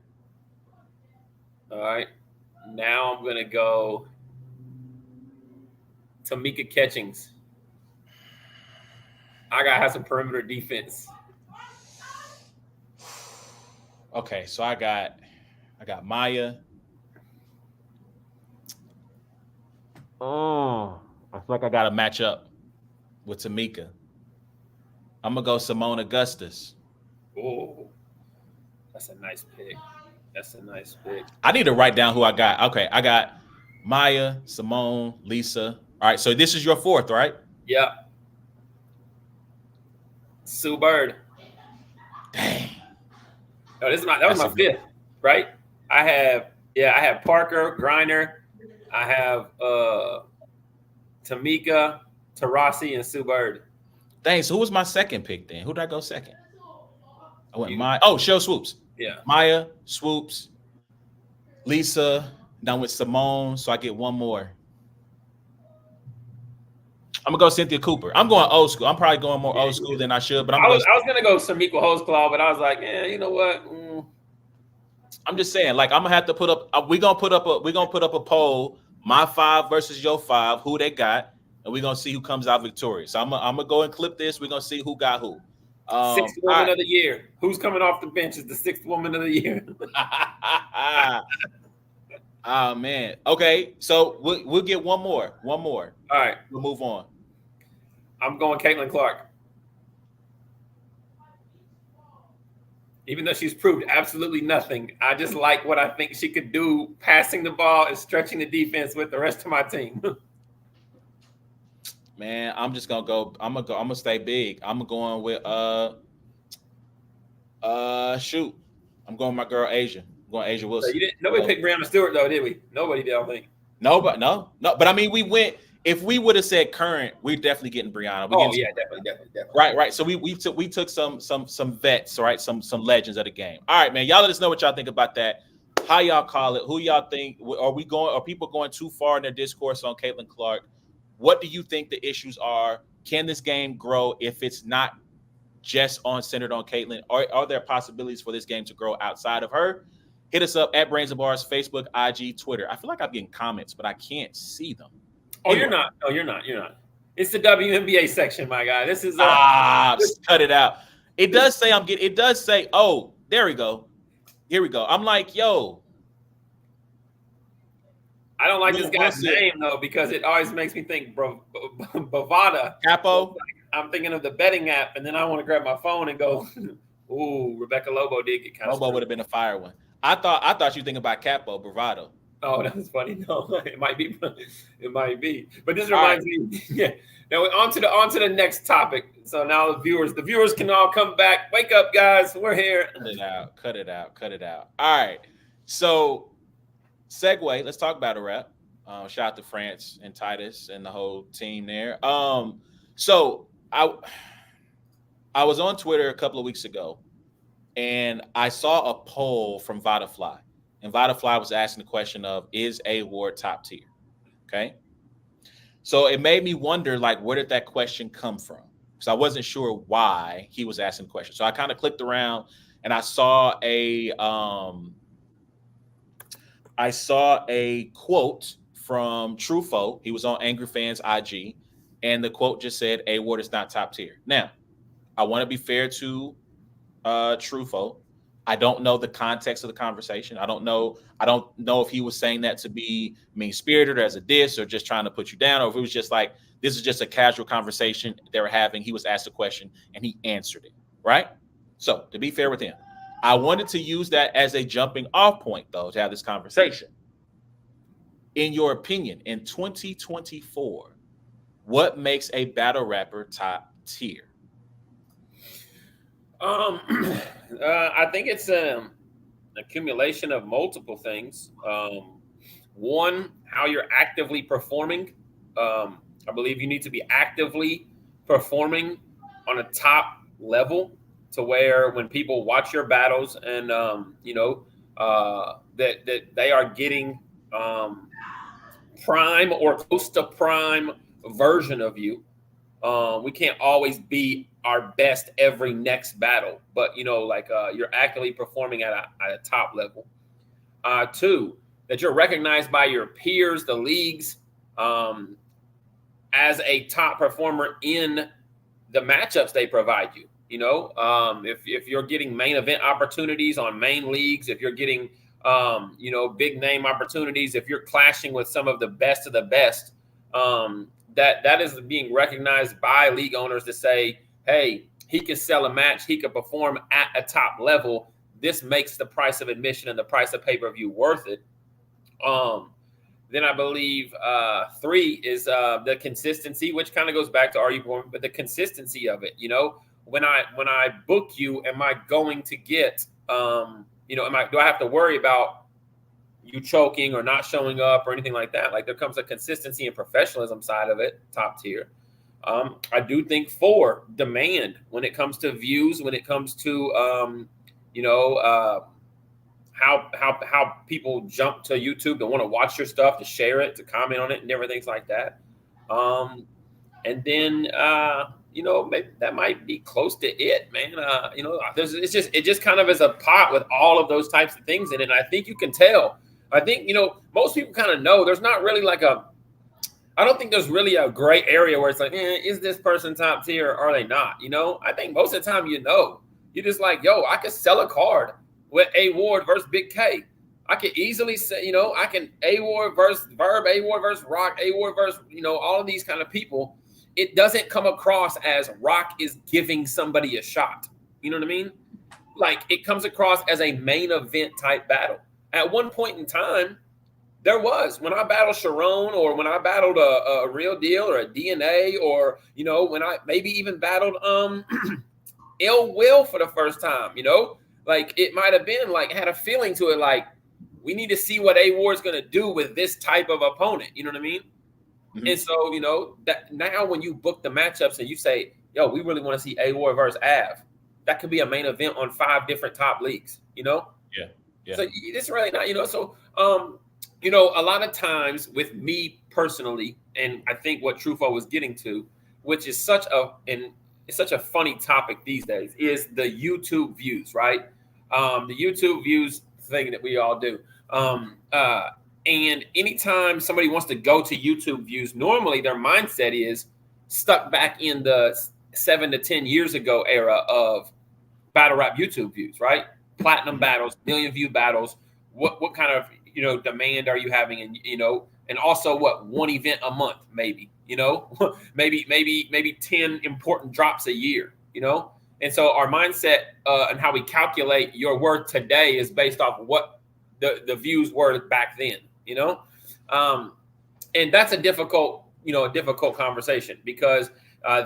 All right. Now I'm gonna go Tamika Catchings. I gotta have some perimeter defense. Okay, so I got Maya. Oh, I feel like I got to match up with Tamika. I'm gonna go Simone Augustus. Oh, that's a nice pick. I need to write down who I got. Okay, I got Maya, Simone, Lisa. All right, so this is your fourth, right? Yeah. Sue Bird. Dang. No, that was my fifth, right? I have Parker, Griner. I have Tamika, Taurasi, and Sue Bird. Dang, so who was my second pick then? Who did I go second? I went Cheryl Swoops. Yeah. Maya, Swoops, Lisa, done with Simone, so I get one more. I'm gonna go Cynthia Cooper. I'm going old school. I'm probably going more old school than I should, but I was gonna go Samiqua Holesclaw, but I was like, yeah, you know what? I'm just saying, like, I'm gonna have to put up. We're gonna put up a poll. My 5 versus your 5. Who they got, and we're gonna see who comes out victorious. So I'm gonna go and clip this. We're gonna see who got who. Sixth woman of the year. Who's coming off the bench is the 6th woman of the year. Oh man. Okay, so we'll get one more. All right, we'll move on. I'm going Caitlin Clark. Even though she's proved absolutely nothing, I just like what I think she could do passing the ball and stretching the defense with the rest of my team. Man, I'm just gonna go. I'm gonna stay big. I'm going with shoot. I'm going with my girl Asia. I'm going Asia So Wilson. you didn't. Nobody picked Brianna Stewart though, did we? Nobody did. I don't think. No, but no. But I mean, we went. If we would have said current, we're definitely getting Brianna. We're Oh getting yeah, definitely. right. So we took some vets, right? Some legends of the game. All right, man. Y'all let us know what y'all think about that. How y'all call it? Who y'all think? Are we going? Are people going too far in their discourse on Caitlin Clark? What do you think the issues are? Can this game grow if it's not just centered on Caitlin? Are there possibilities for this game to grow outside of her? Hit us up at Brains and Bars, Facebook, IG, Twitter. I feel like I'm getting comments, but I can't see them. Oh, Anyway. you're not. No, you're not. You're not. It's the WNBA section, my guy. This is cut it out. It does say I'm getting. It does say, oh, there we go. Here we go. I'm like, yo. I don't like this guy's name though because it always makes me think, Bovada. Capo. I'm thinking of the betting app, and then I want to grab my phone and go, "Ooh, Rebecca Lobo did get kind of." Lobo would have been a fire one. I thought you think about Capo Bravado. Oh, that's funny. No, it might be. It might be. But this reminds me. Yeah. Now on to the next topic. So now the viewers can all come back. Wake up, guys. We're here. Cut it out. All right. So segue. Let's talk about a rap. Shout out to France and Titus and the whole team there. So I was on Twitter a couple of weeks ago, and I saw a poll from Vodafly. And Vodafly was asking the question of, is A Ward top tier? Okay. So it made me wonder, like, where did that question come from? Because I wasn't sure why he was asking the question. So I kind of clicked around and I saw a quote from Truffaut. He was on Angry Fans IG. And the quote just said, A Ward is not top tier. Now, I want to be fair to Truffaut. I don't know the context of the conversation. I don't know if he was saying that to be mean-spirited or as a diss or just trying to put you down, or if it was just like, this is just a casual conversation they were having. He was asked a question and he answered it, right? So to be fair with him, I wanted to use that as a jumping off point, though, to have this conversation. In your opinion, in 2024, what makes a battle rapper top tier? I think it's an accumulation of multiple things. One, how you're actively performing. I believe you need to be actively performing on a top level to where when people watch your battles and that they are getting prime or close to prime version of you. We can't always be our best every next battle, but you're actively performing at a top level. Two, that you're recognized by your peers, the leagues, as a top performer in the matchups they provide you. If you're getting main event opportunities on main leagues, if you're getting big name opportunities, if you're clashing with some of the best, that is being recognized by league owners to say, hey, he can sell a match, he can perform at a top level. This makes the price of admission and the price of pay-per-view worth it. Then I believe three is the consistency, which kind of goes back to Are You Born, but the consistency of it. When I book you, am I going to get do I have to worry about you choking or not showing up or anything like that? Like, there comes a consistency and professionalism side of it, top tier. I do think four, demand, when it comes to views, when it comes to how people jump to YouTube to want to watch your stuff, to share it, to comment on it, and different things like that. And then maybe that might be close to it, man. It just kind of is a pot with all of those types of things in it. And I think you can tell. I think most people kind of know. There's not really I don't think there's really a gray area where it's like, is this person top tier or are they not? I think most of the time, you're just like, yo, I could sell a card with A Ward versus Big K. I could easily say, I can A Ward versus Verb, A Ward versus Rock, A Ward versus, all of these kind of people. It doesn't come across as Rock is giving somebody a shot. You know what I mean? like it comes across as a main event type battle. At one point in time, there was when I battled Sharon, or when I battled a real deal, or a DNA, or when I maybe even battled ill will for the first time. Like it might have been like had a feeling to it, like we need to see what A Ward's gonna do with this type of opponent. You know what I mean? Mhm. And so that now when you book the matchups and you say, "Yo, we really want to see A Ward versus Av," that could be a main event on 5 different top leagues. Yeah, yeah. So it's really not. So a lot of times with me personally, and I think what Trufo was getting to, which is it's such a funny topic these days, is the YouTube views, right? The YouTube views thing that we all do. Um, uh, and anytime somebody wants to go to YouTube views, normally their mindset is stuck back in the 7 to 10 years ago era of battle rap YouTube views, right? Platinum Mhm. battles, million view battles. What kind of demand are you having? And also what, one event a month, maybe, maybe 10 important drops a year. And so our mindset and how we calculate your worth today is based off of what the views were back then. Um, and that's a difficult conversation, because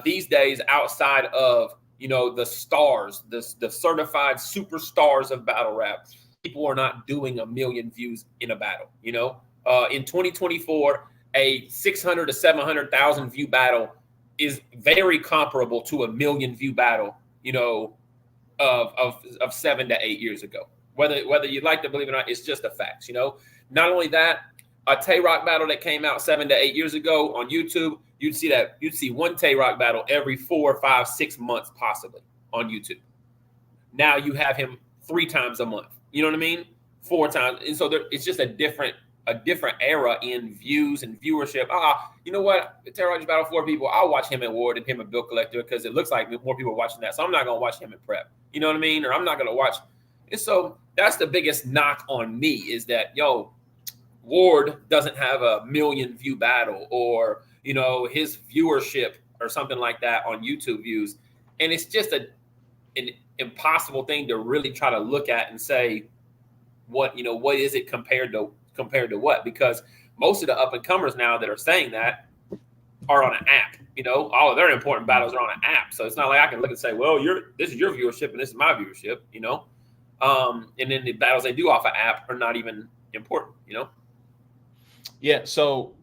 these days, outside of the stars, the certified superstars of battle rap, people are not doing a million views in a battle. In 2024, a 600 to 700,000 view battle is very comparable to a million view battle. Of 7 to 8 years ago. Whether you'd like to believe it or not, it's just a fact. Not only that, a Tay Rock battle that came out 7 to 8 years ago on YouTube, you'd see one Tay Rock battle every 4, 5, 6 months possibly on YouTube. Now you have him 3 times a month. You know what I mean? 4 times, and so it's just a different era in views and viewership. You know what? Terror just battle 4 people. I'll watch him at Ward and him at Bill Collector, because it looks like more people are watching that. So I'm not gonna watch him at Prep. You know what I mean? Or I'm not gonna watch. And so that's the biggest knock on me, is that Ward doesn't have a million view battle, or his viewership or something like that on YouTube views, and it's just an impossible thing to really try to look at and say what is it compared to what, because most of the up and comers now that are saying that are on an app. All of their important battles are on an app, so it's not like I can look and say, well, this is your viewership and this is my viewership. And then the battles they do off an app are not even important. Yeah. So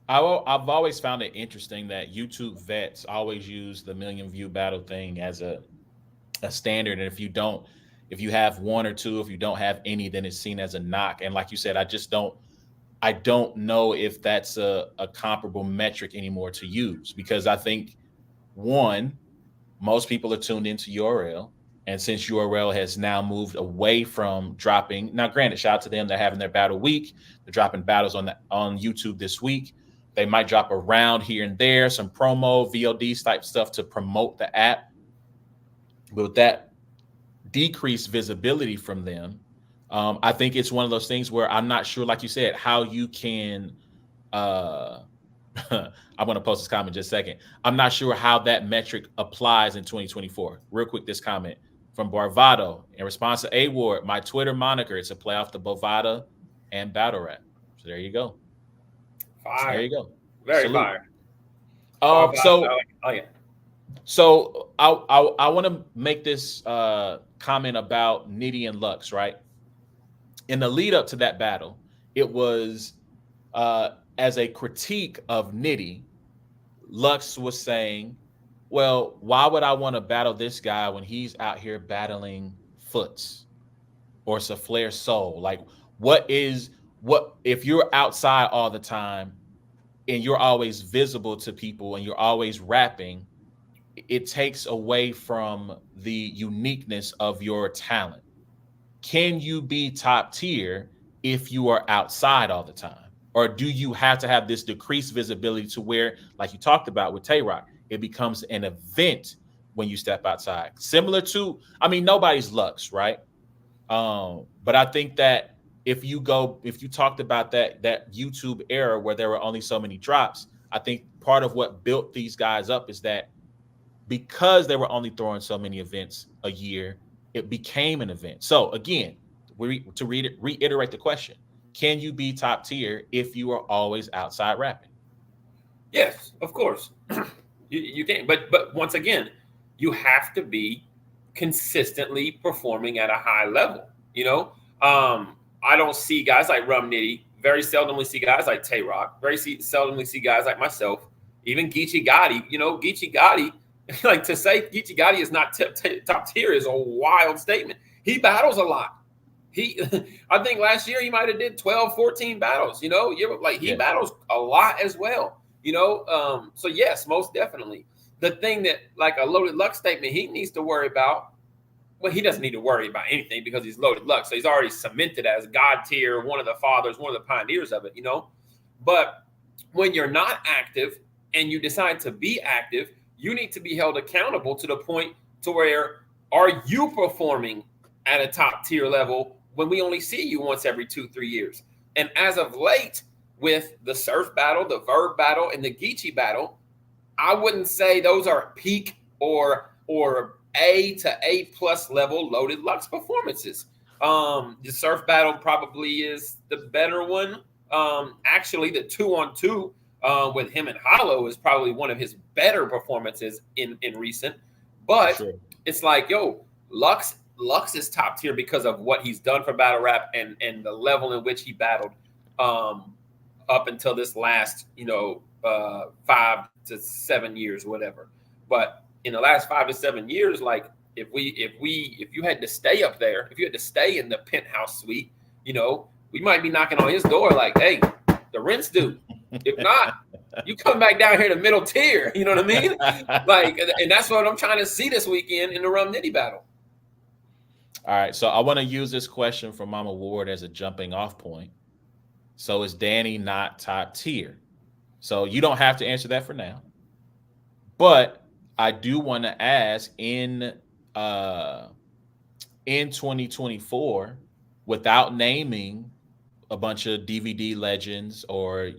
I've always found it interesting that YouTube vets always use the million view battle thing as a standard. And if you have one or two, if you don't have any, then it's seen as a knock. And like you said, I don't know if that's a comparable metric anymore to use, because I think, one, most people are tuned into URL. And since URL has now moved away from dropping, now granted, shout out to them, they're having their battle week. They're dropping battles on YouTube this week. They might drop a round here and there, some promo, VOD type stuff to promote the app. But with that decreased visibility from them, I think it's one of those things where I'm not sure, like you said, how you can uh I want to post this comment in just a second. I'm not sure how that metric applies in 2024. Real quick, this comment from Barvado in response to A Ward, my Twitter moniker is to play off the Bovada and battle rap. So there you go. So there Fire, you go. very Salute. fire. Um, so Oh yeah. so I want to make this comment about Nitty and Lux, right? In the lead up to that battle, it was as a critique of Nitty, Lux was saying, well, why would I want to battle this guy when he's out here battling Foots or Flair Soul? Like, what if you're outside all the time and you're always visible to people and you're always rapping, it takes away from the uniqueness of your talent. Can you be top tier if you are outside all the time? Or do you have to have this decreased visibility to where, like you talked about with Tay Rock, it becomes an event when you step outside? Similar to, I mean, nobody's Lux, right? But I think that if you talked about that YouTube era where there were only so many drops, I think part of what built these guys up is that because they were only throwing so many events a year, It became an event. So again, reiterate the question: can you be top tier if you are always outside rapping? Yes, of course. You can, but once again, you have to be consistently performing at a high level. You know, I don't see guys like Rum Nitty. Very seldomly see guys like Tay Rock. Seldomly see guys like myself. Even Geechee Gotti. You know, Geechee Gotti. Like to say Geechee Gotti is not top tier is a wild statement. He battles a lot. He, I think last year he might have did 12, 14 battles. You know, he Yeah. battles a lot as well. You know, so yes, most definitely. The thing that like a Loaded Luck statement he needs to worry about. Well, he doesn't need to worry about anything because he's Loaded Luck, so he's already cemented as God tier, one of the fathers, one of the pioneers of it. You know, but when you're not active and you decide to be active, you need to be held accountable to the point to where are you performing at a top tier level when we only see you once every 2-3 years. And as of late, with the Surf battle, the Verb battle, and the Geechee battle, I wouldn't say those are peak or A to A plus level Loaded Lux performances. The Surf battle probably is the better one. Actually, the 2-on-2 with him and Hollow is probably one of his better performances in recent. But Sure. it's like, yo, Lux is top tier because of what he's done for battle rap and the level in which he battled up until this last 5 to 7 years, whatever. But in the last 5 to 7 years, like if you had to stay up there, if you had to stay in the penthouse suite, we might be knocking on his door like, hey, the rent's due. If not, you come back down here to middle tier. You know what I mean? Like, and that's what I'm trying to see this weekend in the Rum Nitty battle. All right, so I want to use this question from Mama Ward as a jumping off point. So is Danny not top tier? So you don't have to answer that for now. But I do want to ask in 2024, without naming a bunch of DVD legends or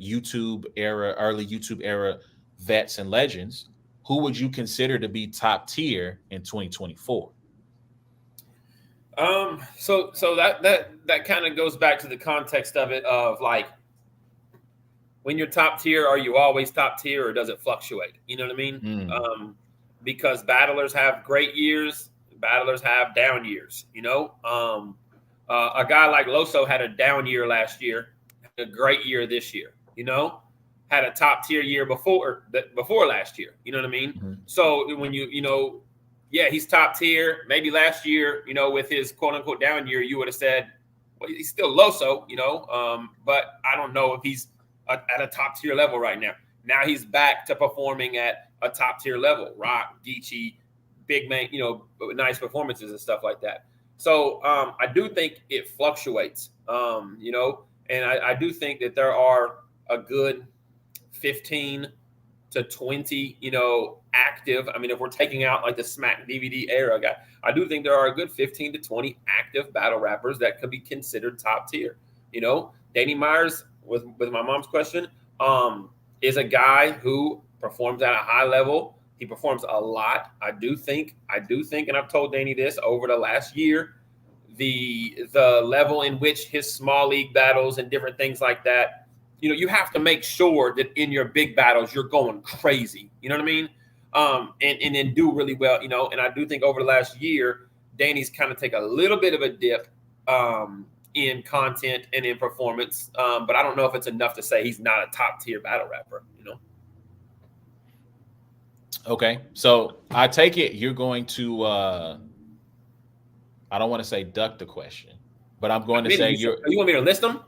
early YouTube era vets and legends, who would you consider to be top tier in 2024? So that kind of goes back to the context of it of like, when you're top tier, are you always top tier or does it fluctuate? You know what I mean? Because battlers have great years, battlers have down years. A guy like Loso had a down year last year, had a great year this year. Had a top tier year before last year. You know what I mean? Mm-hmm. So when yeah, he's top tier. Maybe last year, with his quote unquote down year, you would have said, well, he's still Loso, but I don't know if he's at a top tier level right now. Now he's back to performing at a top tier level. Rock, Geechee, big man, nice performances and stuff like that. So I do think it fluctuates, and I do think that there are a good 15 to 20, active. I mean, if we're taking out like the Smack DVD era guy, I do think there are a good 15 to 20 active battle rappers that could be considered top tier. Danny Myers, with my mom's question, is a guy who performs at a high level. He performs a lot. I do think, and I've told Danny this over the last year, the level in which his small league battles and different things like that, you have to make sure that in your big battles you're going crazy. You know what I mean? And then do really well. And I do think over the last year, Danny's kind of take a little bit of a dip in content and in performance, but I don't know if it's enough to say he's not a top tier battle rapper. Okay, so I take it you're going to. I don't want to say duck the question, but I'm going to say you want me to list them?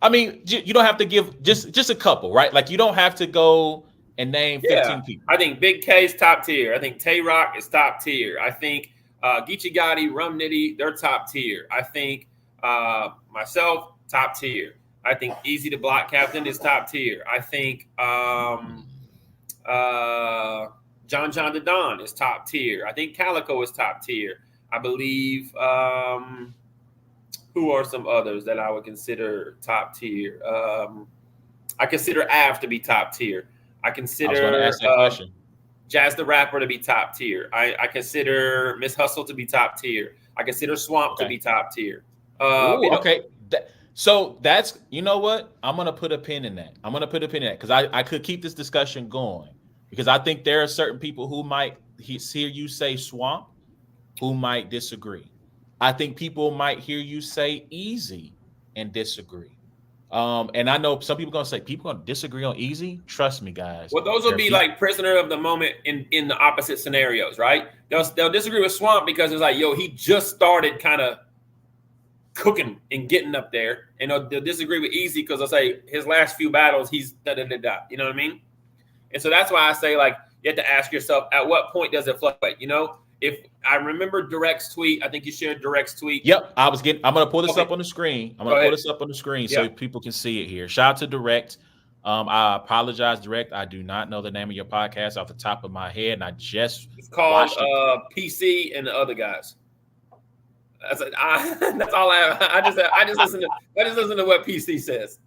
I mean, you don't have to give just a couple, right? Like you don't have to go and name 15 people. I think Big K is top tier. I think Tay Rock is top tier. I think Geechee Gotti, Rum Nitty, they're top tier. I think myself, top tier. I think Easy to Block Captain is top tier. I think John the Don is top tier. I think Calico is top tier. I believe who are some others that I would consider top tier? I consider Av to be top tier. I consider I was going to ask that question. Jazz the Rapper to be top tier. I consider Miss Hustle to be top tier. I consider Swamp to Okay. be top tier. Ooh, You know, okay. So that's, you know what? I'm gonna put a pin in that. I'm gonna put a pin in that because I could keep this discussion going because I think there are certain people who might hear you say swamp who might disagree. I think people might hear you say easy and disagree. And I know some people gonna say people gonna disagree on easy. Trust me, guys. well, those will There are be people. like prisoner of the moment in the opposite scenarios, right? They'll disagree with Swamp because it's like, yo, he just started kind of cooking and getting up there, and they'll disagree with Easy because they'll say his last few battles he's da da da da. You know what I mean? And so that's why I say, like, you have to ask yourself, at what point does it fluctuate? You know, if I remember Direct's tweet, I think you shared Direct's tweet. Yep, I'm gonna pull this Okay, up on the screen. I'm go gonna pull ahead. this up on the screen Yeah, so people can see it here. Shout out to Direct. I apologize, Direct. I do not know the name of your podcast off the top of my head, and I just it's called watched it. PC and the other guys. That's all I have. I just listen to what PC says.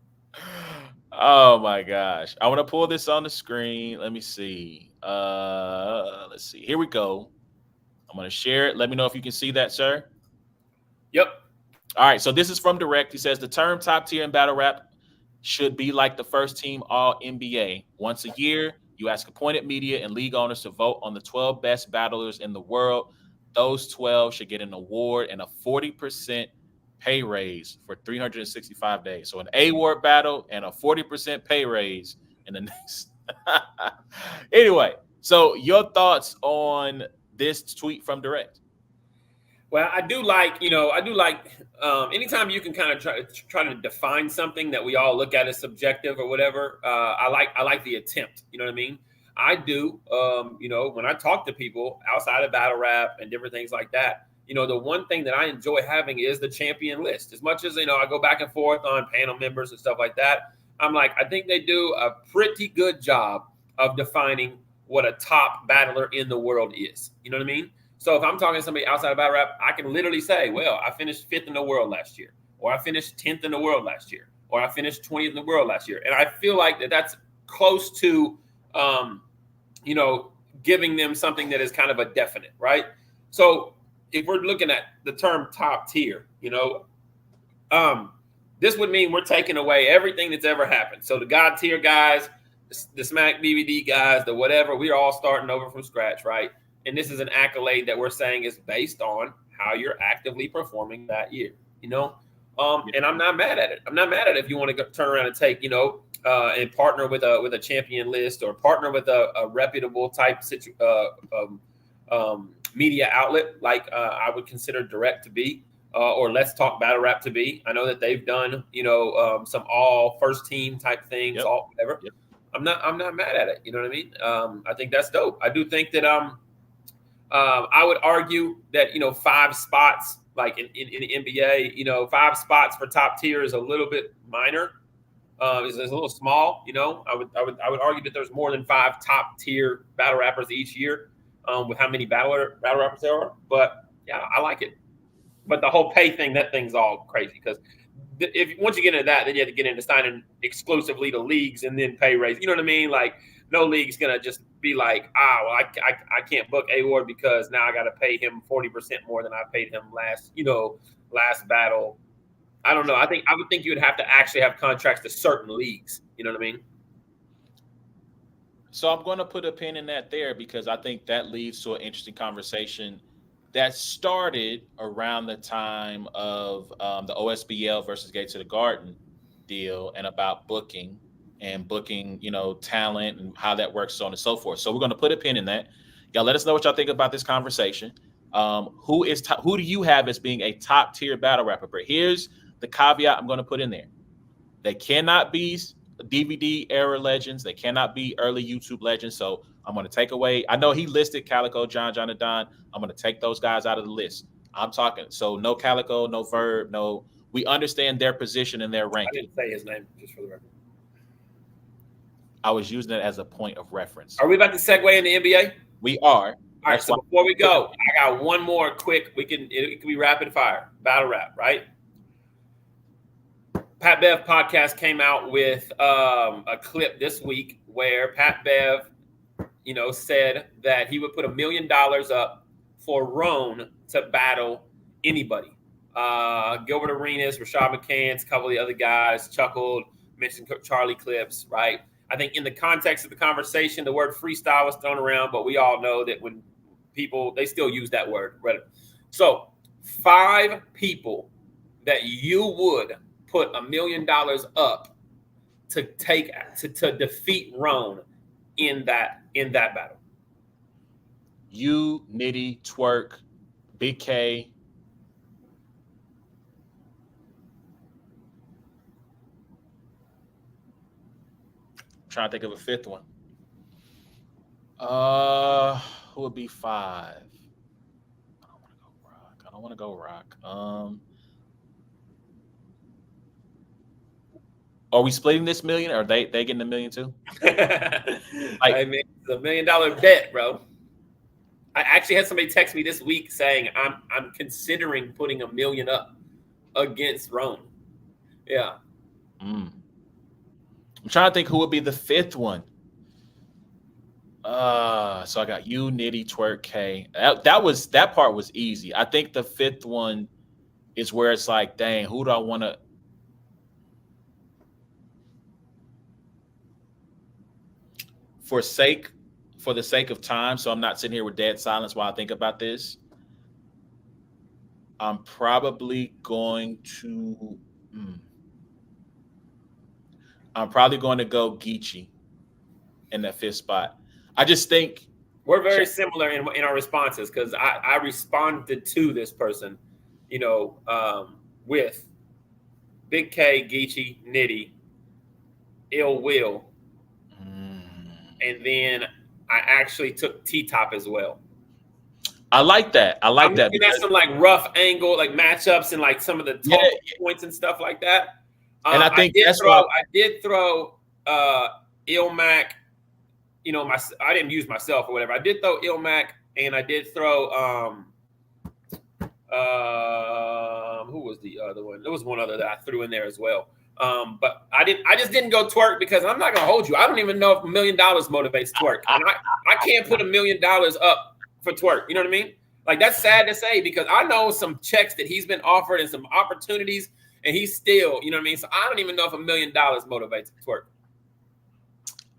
Oh my gosh. I want to pull this on the screen. Let me see. Let's see. Here we go. I'm gonna share it. Let me know if you can see that, sir. Yep. All right, so this is from Direct. He says the term top tier in battle rap should be like the first team all NBA. Once a year, you ask appointed media and league owners to vote on the 12 best battlers in the world. Those 12 should get an award and a 40% pay raise for 365 days. So an award battle and a 40% pay raise in the next. Anyway, so your thoughts on this tweet from Direct? Well, I do like, anytime you can kind of try to define something that we all look at as subjective or whatever. I like the attempt. You know what I mean? I do. When I talk to people outside of battle rap and different things like that, the one thing that I enjoy having is the champion list. As much as I go back and forth on panel members and stuff like that. I'm like, I think they do a pretty good job of defining what a top battler in the world is. You know what I mean? So if I'm talking to somebody outside of battle rap, I can literally say, well, I finished 5th in the world last year, or I finished 10th in the world last year, or I finished 20th in the world last year. And I feel like that's close to, giving them something that is kind of a definite, right? So if we're looking at the term top tier, this would mean we're taking away everything that's ever happened. So the God tier guys, the Smack DVD guys, the whatever, we're all starting over from scratch, right? And this is an accolade that we're saying is based on how you're actively performing that year, And I'm not mad at it. I'm not mad at it if you want to turn around and take, and partner with a champion list or partner with a reputable type media outlet like I would consider Direct to be, or Let's Talk Battle Rap to be. I know that they've done, some all first team type things, all whatever. Yep. I'm not mad at it. You know what I mean? I think that's dope. I do think that I would argue that 5 spots like in the NBA, 5 spots for top tier is a little bit minor. Is a little small. I would argue that there's more than 5 top tier battle rappers each year, with how many battle rappers there are. But yeah, I like it. But the whole pay thing, that thing's all crazy because if once you get into that, then you have to get into signing exclusively to leagues and then pay raise. You know what I mean? Like no league's gonna just be like, I can't book A-Ward because now I got to pay him 40% more than I paid him last battle. I don't know. I would think you would have to actually have contracts to certain leagues. You know what I mean? So I'm going to put a pin in that there because I think that leads to an interesting conversation that started around the time of the OSBL versus Gates of the Garden deal and about booking, talent and how that works, so on and so forth. So we're going to put a pin in that. Y'all let us know what y'all think about this conversation. Who do you have as being a top tier battle rapper? But here's the caveat I'm going to put in there. They cannot be DVD era legends. They cannot be early YouTube legends. So I'm going to take away. I know he listed Calico, John and Don. I'm going to take those guys out of the list. I'm talking. So no Calico, no Verb, no. We understand their position and their ranking. I didn't say his name, just for the record. I was using it as a point of reference. Are we about to segue into NBA? We are. All right. So before we go, I got one more quick. It can be rapid fire battle rap, right? Pat Bev podcast came out with a clip this week where Pat Bev, said that he would put $1 million up for Roan to battle anybody. Gilbert Arenas, Rashad McCants, a couple of the other guys chuckled, mentioned Charlie Clips, right? I think in the context of the conversation, the word freestyle was thrown around, but we all know that when people, they still use that word, right? So 5 people that you would put $1 million up to take to defeat Roan in that battle. You, Nitty, Twerk, Big K. I'm trying to think of a 5th one. Who would be 5? I don't want to go rock. I don't want to go rock. Are we splitting this million? Or are they getting $1 million too? I mean, it's $1 million bet, bro. I actually had somebody text me this week saying I'm considering putting $1 million up against Roan. Yeah. I'm trying to think who would be the 5th one. So I got you, Nitty, Twerk, K. That part was easy. I think the 5th one is where it's like, dang, who do I want to? For the sake of time, so I'm not sitting here with dead silence while I think about this. I'm probably going to. I'm probably going to go Geechee in that 5th spot. I just think we're very similar in our responses because I responded to this person, with Big K, Geechee, Nitty, Ill Will, and then I actually took T-Top as well. I like that. I'm looking at some like rough angle, like matchups and like some of the talking points and stuff like that. And I think I did throw Ilmac. I didn't use myself or whatever. I did throw Ilmac, and I did throw who was the other one? There was one other that I threw in there as well. But I just didn't go Twerk because I'm not gonna hold you. I don't even know if $1 million motivates Twerk, and I can't put $1 million up for Twerk. You know what I mean? Like, that's sad to say because I know some checks that he's been offered and some opportunities, and he's still, you know what I mean? So I don't even know if $1 million motivates Twerk.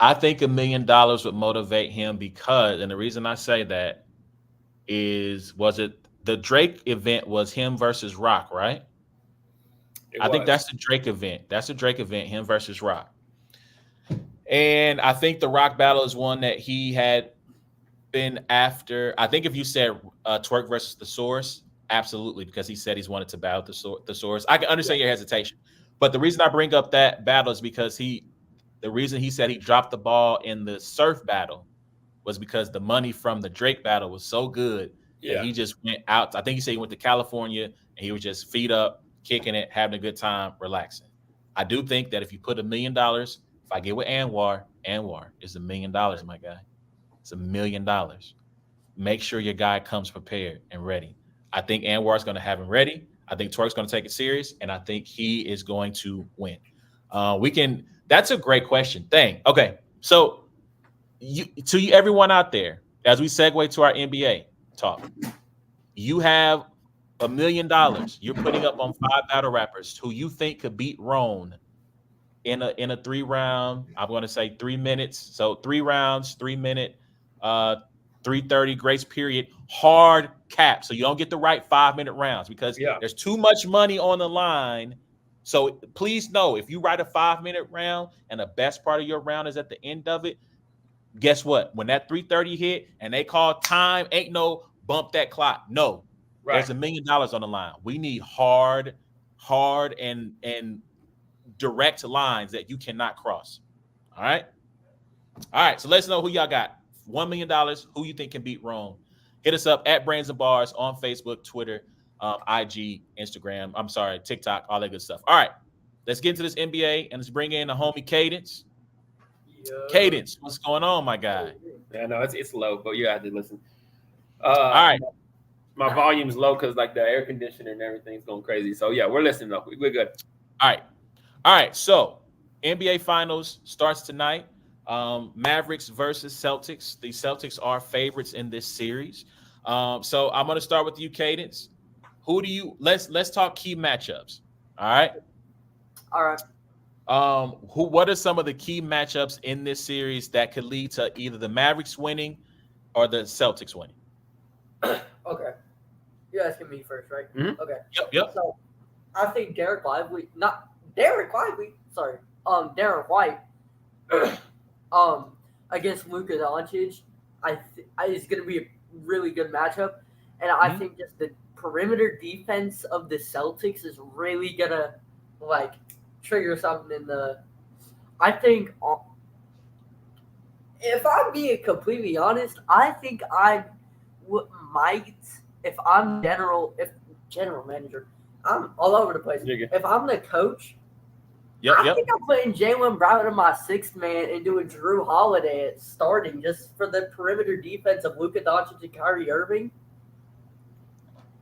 I think $1 million would motivate him because, and the reason I say that was it the Drake event was him versus Rock, right? I think that's the Drake event. That's the Drake event, him versus Rock. And I think the Rock battle is one that he had been after. I think if you said Twerk versus the Source, absolutely, because he said he's wanted to battle the Source. I can understand your hesitation. But the reason I bring up that battle is because the reason he said he dropped the ball in the Surf battle was because the money from the Drake battle was so good that he just went out. I think he said he went to California and he was just feet up, kicking it, having a good time, relaxing. I do think that if you put $1 million, if I get with Anwar is $1 million, my guy. It's $1 million. Make sure your guy comes prepared and ready. I think Anwar's going to have him ready. I think Twerk's going to take it serious, and I think he is going to win. That's a great question. Okay, so everyone out there, as we segue to our NBA talk, you have $1 million you're putting up on 5 battle rappers who you think could beat Roan in a 3-round. I'm going to say 3 minutes. So 3 rounds, 3-minute, 3:30 grace period, hard cap. So you don't get the right 5-minute rounds because there's too much money on the line. So please know, if you write a 5-minute round and the best part of your round is at the end of it, guess what? When that 3:30 hit and they call time, ain't no bump that clock. No, there's $1 million on the line. We need hard and direct lines that you cannot cross. All right. So let's know who y'all got. $1 million. Who you think can beat Rome? Hit us up at Brains and Bars on Facebook, Twitter, IG, Instagram. I'm sorry, TikTok, all that good stuff. All right, let's get into this NBA and let's bring in the homie Cadence. Cadence, what's going on, my guy? Yeah, no, it's low, but you have to listen. All right. My volume's low because like the air conditioner and everything's going crazy. So yeah, we're listening though. We're good. All right. So NBA Finals starts tonight. Mavericks versus Celtics. The Celtics are favorites in this series. So I'm going to start with you, Cadence. who do you let's talk key matchups. All right. All right. What are some of the key matchups in this series that could lead to either the Mavericks winning or the Celtics winning? Okay. You're asking me first, right? Mhm. Okay. Yep. So I think Derek Lively, sorry, Derek White, against Luka Doncic, is going to be a really good matchup, and I Mhm. think just the perimeter defense of the Celtics is really gonna like trigger something in the. I think, if I'm being completely honest, I think might, if I'm general manager, I'm all over the place. Nigga. If I'm the coach, Yep. I think I'm putting Jaylen Brown in my sixth man and doing Drew Holiday at starting just for the perimeter defense of Luka Doncic and Kyrie Irving.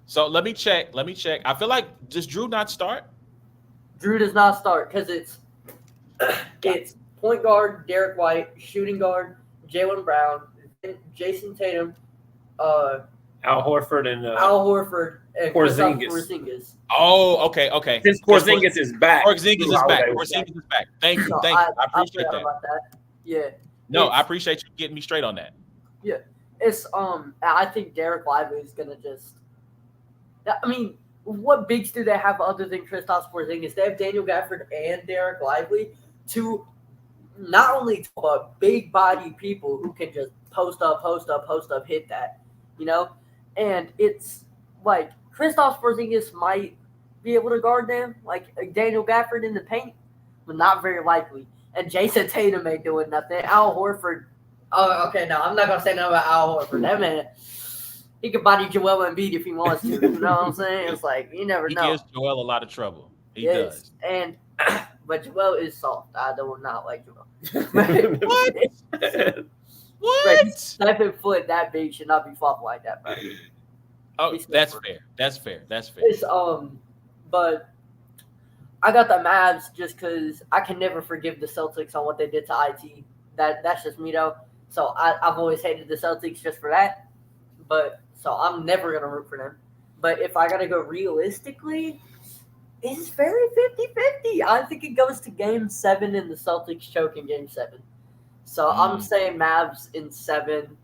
So let me check. I feel like does Drew not start? Drew does not start because it's point guard Derek White, shooting guard Jaylen Brown, Jason Tatum, Al Horford and Al Horford, and Porzingis. Porzingis. Oh, okay. Since Porzingis is back. Porzingis is back. Holiday was Porzingis is back. Thank you. So I I appreciate forgot that. about that. Yeah. No, I appreciate you getting me straight on that. Yeah. It's I think Derek Lively is gonna just. I mean, what bigs do they have other than Kristaps Porzingis? They have Daniel Gafford and Derek Lively, two not only but big body people who can just post up, hit that, and it's like Kristaps Porzingis might be able to guard them, like Daniel Gafford in the paint, but not very likely. And Jason Tatum ain't doing nothing. Al Horford. Oh, okay. No, I'm not gonna say nothing about Al Horford. That man, he could body Joel Embiid if he wants to. You know what I'm saying? It's like you never know. He gives Joel a lot of trouble. He Yes, does. but Joel is soft. I do not like Joel. What? Right, he's 7 foot that big should not be fought like that, bro. Oh, that's fair. That's fair. It's but I got the Mavs just because I can never forgive the Celtics on what they did to IT. That's just me though. So I've always hated the Celtics just for that. But so I'm never gonna root for them. But if I gotta go realistically, it's very 50-50. I think it goes to Game 7 and the Celtics choke in Game 7. So I'm saying Mavs in 7.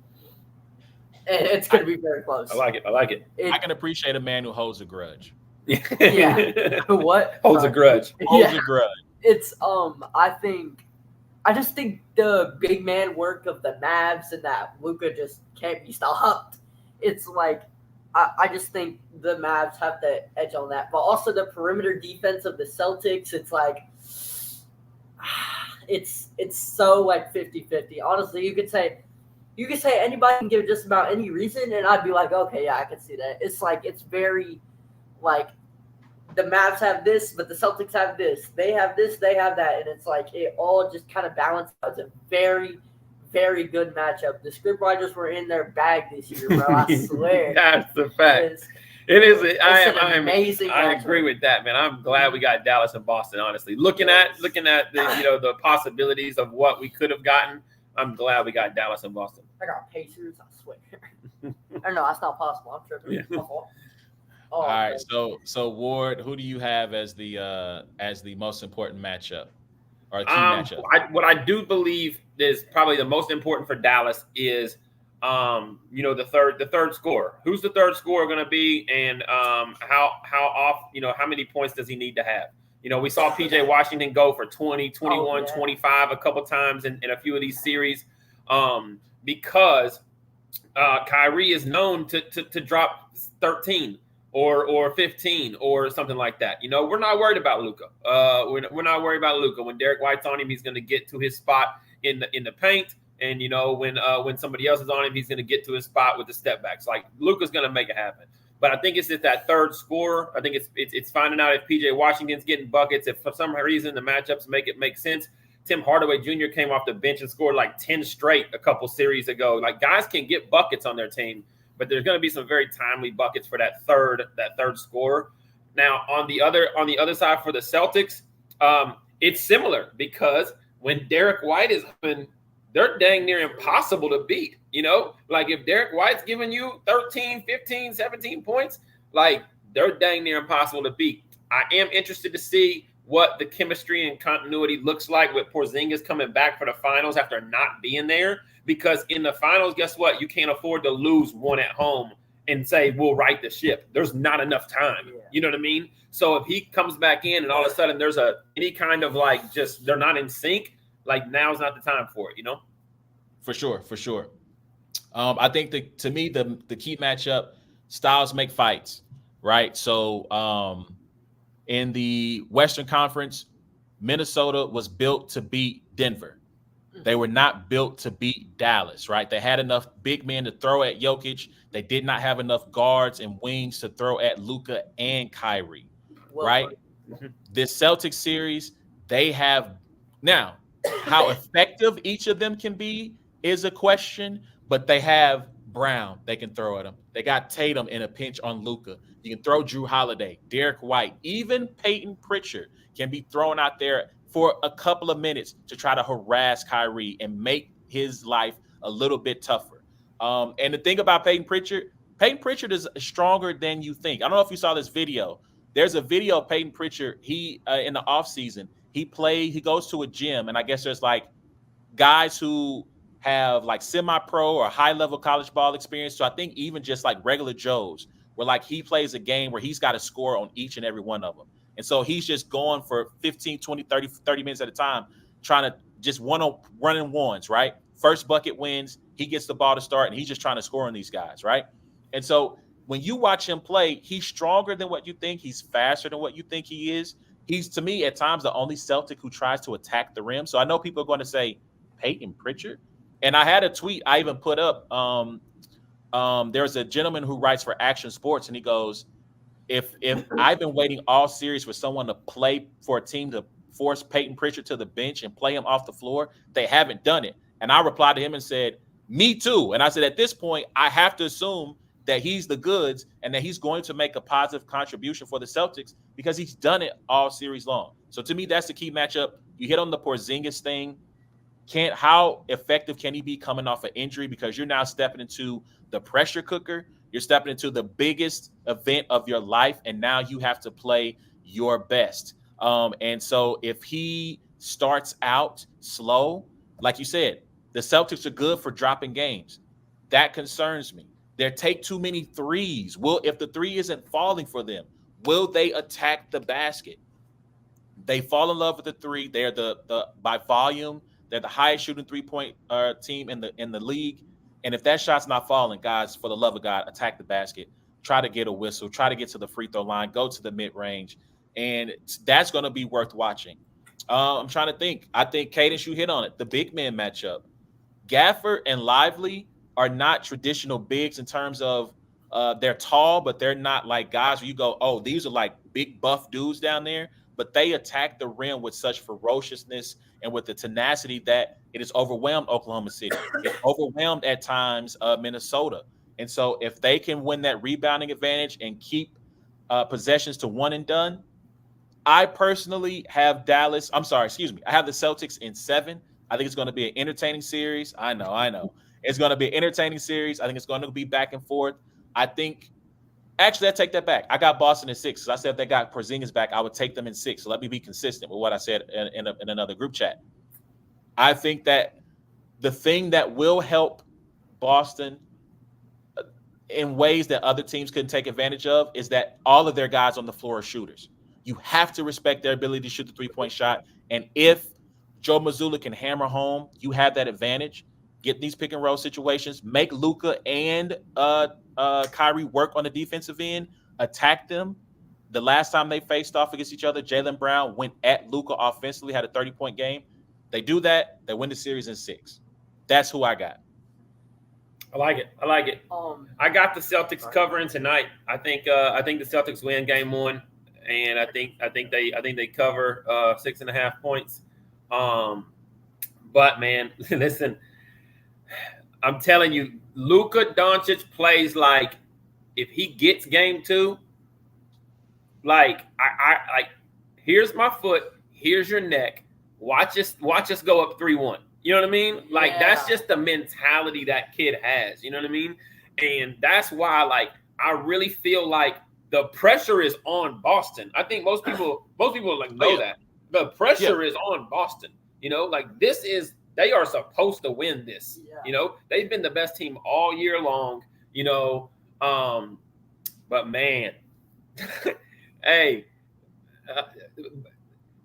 And it's going to be very close. I like it. I can appreciate a man who holds a grudge. Yeah. What? Holds a grudge. Holds a grudge. It's I just think the big man work of the Mavs and that Luka just can't be stopped. It's like I just think the Mavs have the edge on that. But also the perimeter defense of the Celtics, it's like it's so like 50-50. Honestly, you could say anybody can give just about any reason, and I'd be like, okay, yeah, I can see that. It's like it's very like the Mavs have this, but the Celtics have this. They have this, they have that, and it's like it all just kind of balances out. It's a very, very good matchup. The scriptwriters were in their bag this year, bro. I swear. That's the fact. It is. I agree with that, man. I'm glad we got Dallas and Boston. Honestly, looking at the the possibilities of what we could have gotten, I'm glad we got Dallas and Boston. I got Pacers. I swear. I know that's not possible. I'm tripping. Yeah. All right. So Ward, who do you have as the most important matchup or key matchup? What I do believe is probably the most important for Dallas is the third scorer. Who's the third scorer going to be, and how many points does he need to have? We saw PJ Washington go for 20, 21, 25 a couple times in a few of these series because Kyrie is known to drop 13 or 15 or something like that. We're not worried about Luka. We're not worried about Luka. When Derek White's on him, he's going to get to his spot in the paint. And when somebody else is on him, he's going to get to his spot with the step backs. Like Luka's going to make it happen. But I think it's just that third scorer. I think it's finding out if PJ Washington's getting buckets. If for some reason the matchups make sense. Tim Hardaway Jr. came off the bench and scored like 10 straight a couple series ago. Like guys can get buckets on their team, but there's going to be some very timely buckets for that third scorer. Now on the other side for the Celtics, it's similar because when Derek White is open, they're dang near impossible to beat. Like if Derek White's giving you 13, 15, 17 points, like they're dang near impossible to beat. I am interested to see what the chemistry and continuity looks like with Porzingis coming back for the finals after not being there. Because in the finals, guess what? You can't afford to lose one at home and say, we'll right the ship. There's not enough time. Yeah. You know what I mean? So if he comes back in and all of a sudden there's any kind of like just they're not in sync, like now's not the time for it, you know? For sure, for sure. I think to me the key matchup, styles make fights, right? So in the Western Conference, Minnesota was built to beat Denver. They were not built to beat Dallas, right? They had enough big men to throw at Jokic. They did not have enough guards and wings to throw at Luka and Kyrie, right? This Celtics series, they have now how effective each of them can be is a question, but they have Brown they can throw at him. They got Tatum in a pinch on Luka. You can throw Drew Holiday, Derek White, even Peyton Pritchard can be thrown out there for a couple of minutes to try to harass Kyrie and make his life a little bit tougher. And the thing about Peyton Pritchard is stronger than you think. I don't know if you saw this video. There's a video of Peyton Pritchard. He in the offseason, he goes to a gym, and I guess there's like guys who have like semi-pro or high-level college ball experience. So I think even just like regular Joes, where like he plays a game where he's got to score on each and every one of them. And so he's just going for 15, 20, 30 minutes at a time, trying to just running ones, right? First bucket wins. He gets the ball to start, and he's just trying to score on these guys, right? And so when you watch him play, he's stronger than what you think. He's faster than what you think he is. He's, to me, at times, the only Celtic who tries to attack the rim. So I know people are going to say, Peyton Pritchard? And I had a tweet I even put up. There's a gentleman who writes for Action Sports, and he goes, if I've been waiting all series for someone to play for a team to force Peyton Pritchard to the bench and play him off the floor, they haven't done it. And I replied to him and said, me too. And I said, at this point, I have to assume that he's the goods and that he's going to make a positive contribution for the Celtics because he's done it all series long. So to me, that's the key matchup. You hit on the Porzingis thing. How effective can he be coming off an injury? Because you're now stepping into the pressure cooker. You're stepping into the biggest event of your life, and now you have to play your best. And so if he starts out slow, like you said, the Celtics are good for dropping games. That concerns me. They take too many threes. If the three isn't falling for them, will they attack the basket? They fall in love with the three. They're the by volume, they're the highest shooting 3-point team in the league. And if that shot's not falling, guys, for the love of God, attack the basket. Try to get a whistle. Try to get to the free throw line. Go to the mid-range. And that's going to be worth watching. I'm trying to think. I think, Cadence, you hit on it. The big man matchup. Gafford and Lively are not traditional bigs in terms of they're tall, but they're not like guys where you go, oh, these are like big buff dudes down there. But they attack the rim with such ferociousness and with the tenacity that it has overwhelmed Oklahoma City. It overwhelmed at times Minnesota. And so if they can win that rebounding advantage and keep possessions to one and done, I personally have I have the Celtics in 7. I think it's going to be an entertaining series. I know. It's going to be an entertaining series. I think it's going to be back and forth. I take that back. I got Boston in 6. So I said if they got Porzingis back, I would take them in 6. So let me be consistent with what I said in another group chat. I think that the thing that will help Boston in ways that other teams couldn't take advantage of is that all of their guys on the floor are shooters. You have to respect their ability to shoot the 3-point shot. And if Joe Mazzulla can hammer home, you have that advantage. Get these pick and roll situations. Make Luka and Kyrie work on the defensive end. Attack them. The last time they faced off against each other, Jaylen Brown went at Luka offensively, had a 30-point game. They do that, they win the series in 6. That's who I got. I like it. I got the Celtics covering tonight. I think the Celtics win game 1, and I think they cover 6.5 points. But man, listen, I'm telling you, Luka Doncic plays like if he gets game 2, like I here's my foot, here's your neck. Watch us go up 3-1. You know what I mean? Like that's just the mentality that kid has. You know what I mean? And that's why, like, I really feel like the pressure is on Boston. I think most people like know that the pressure is on Boston. You know, like they are supposed to win this. Yeah. You know, they've been the best team all year long. You know, but man, hey,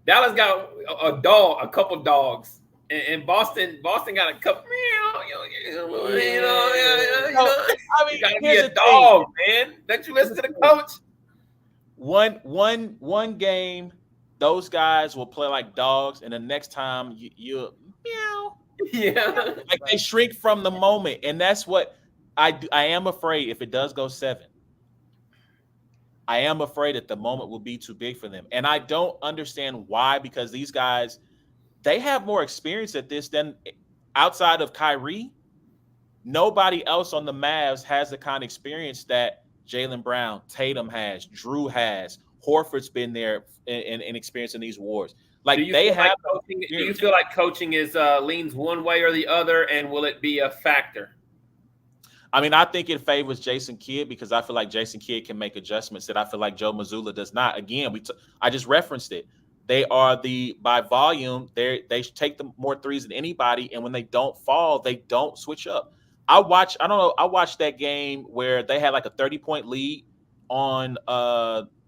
Dallas got a couple dogs, and Boston got a couple. I mean, You gotta be here's a the dog, man. Don't you listen to the coach? One game, those guys will play like dogs, and the next time you meow. Yeah, Like they shrink from the moment, and that's what I do. I am afraid if it does go 7. I am afraid that the moment will be too big for them, and I don't understand why. Because these guys, they have more experience at this than outside of Kyrie. Nobody else on the Mavs has the kind of experience that Jaylen Brown, Tatum has, Drew has, Horford's been there and experiencing these wars. Like they have. Do you feel like coaching is leans one way or the other, and will it be a factor? I mean, I think it favors Jason Kidd because I feel like Jason Kidd can make adjustments that I feel like Joe Mazzulla does not. Again, I just referenced it. They are by volume. They take the more threes than anybody, and when they don't fall, they don't switch up. I watched that game where they had like a 30-point lead on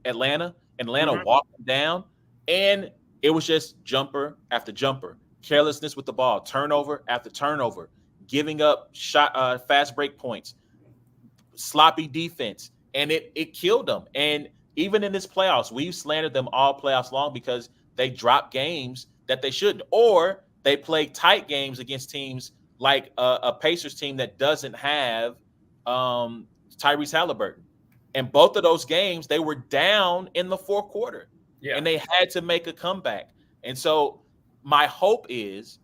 Atlanta. Atlanta walked them down, and it was just jumper after jumper, carelessness with the ball, turnover after turnover, giving up fast break points, sloppy defense, and it killed them. And even in this playoffs, we've slandered them all playoffs long because they drop games that they shouldn't, or they play tight games against teams like a Pacers team that doesn't have Tyrese Halliburton. And both of those games, they were down in the fourth quarter, and they had to make a comeback. And so my hope is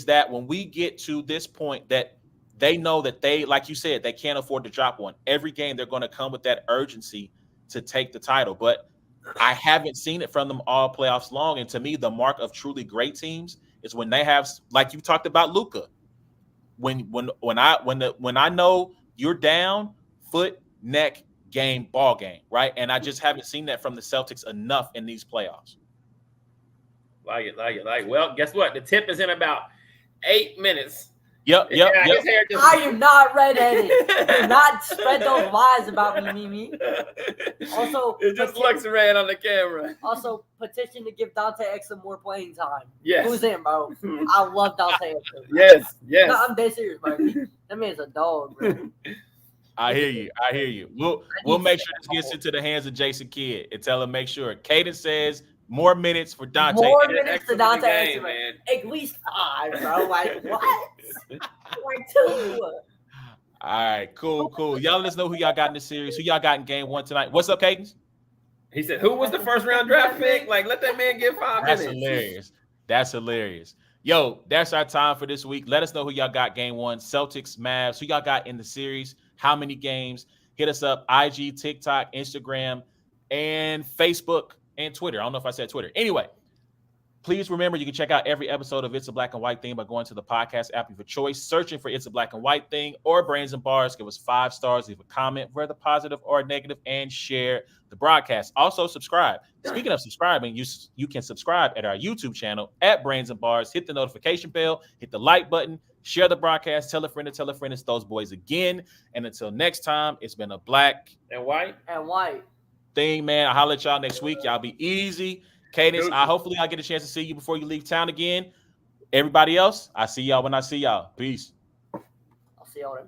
that when we get to this point that they know that they, like you said, they can't afford to drop one. Every game they're going to come with that urgency to take the title. But I haven't seen it from them all playoffs long. And to me, the mark of truly great teams is when they have, like you talked about Luka. When I know you're down, foot, neck, game, ball game, right? And I just haven't seen that from the Celtics enough in these playoffs. Like it. Well, guess what? The tip is in about 8 minutes. Yep. I am not redheaded. Do not spread those lies about me, Mimi. Also, it just looks red on the camera. Also, petition to give Dante Exum more playing time. Yes. Who's in, bro? I love Dante Exum. Yes. No, I'm dead serious, bro. That man's a dog, bro. I hear you. We'll make sure this gets into the hands of Jason Kidd and tell him make sure. Caden says more minutes for Dante. More minutes to Dante Exum, man. At least 5, bro. Like what? Like 2. All right, cool. Y'all let us know who y'all got in the series. Who y'all got in game 1 tonight? What's up, Caden? He said, "Who was the first round draft pick?" Like, let that man get 5 minutes. That's hilarious. Yo, that's our time for this week. Let us know who y'all got game 1. Celtics, Mavs. Who y'all got in the series? How many games? Hit us up. IG, TikTok, Instagram, and Facebook and Twitter. I don't know if I said Twitter. Anyway, please remember you can check out every episode of It's a Black and White Thing by going to the podcast app of your choice, searching for It's a Black and White Thing or Brains and Bars. Give us 5 stars, leave a comment, whether positive or negative, and share the broadcast. Also, subscribe. Speaking of subscribing, you can subscribe at our YouTube channel at Brains and Bars. Hit the notification bell, hit the like button, share the broadcast, tell a friend to tell a friend. It's those boys again. And until next time, it's been a black and white thing, man. I'll holler at y'all next week. Y'all be easy. Cadence, hopefully I'll get a chance to see you before you leave town again. Everybody else, I see y'all when I see y'all. Peace. I'll see y'all.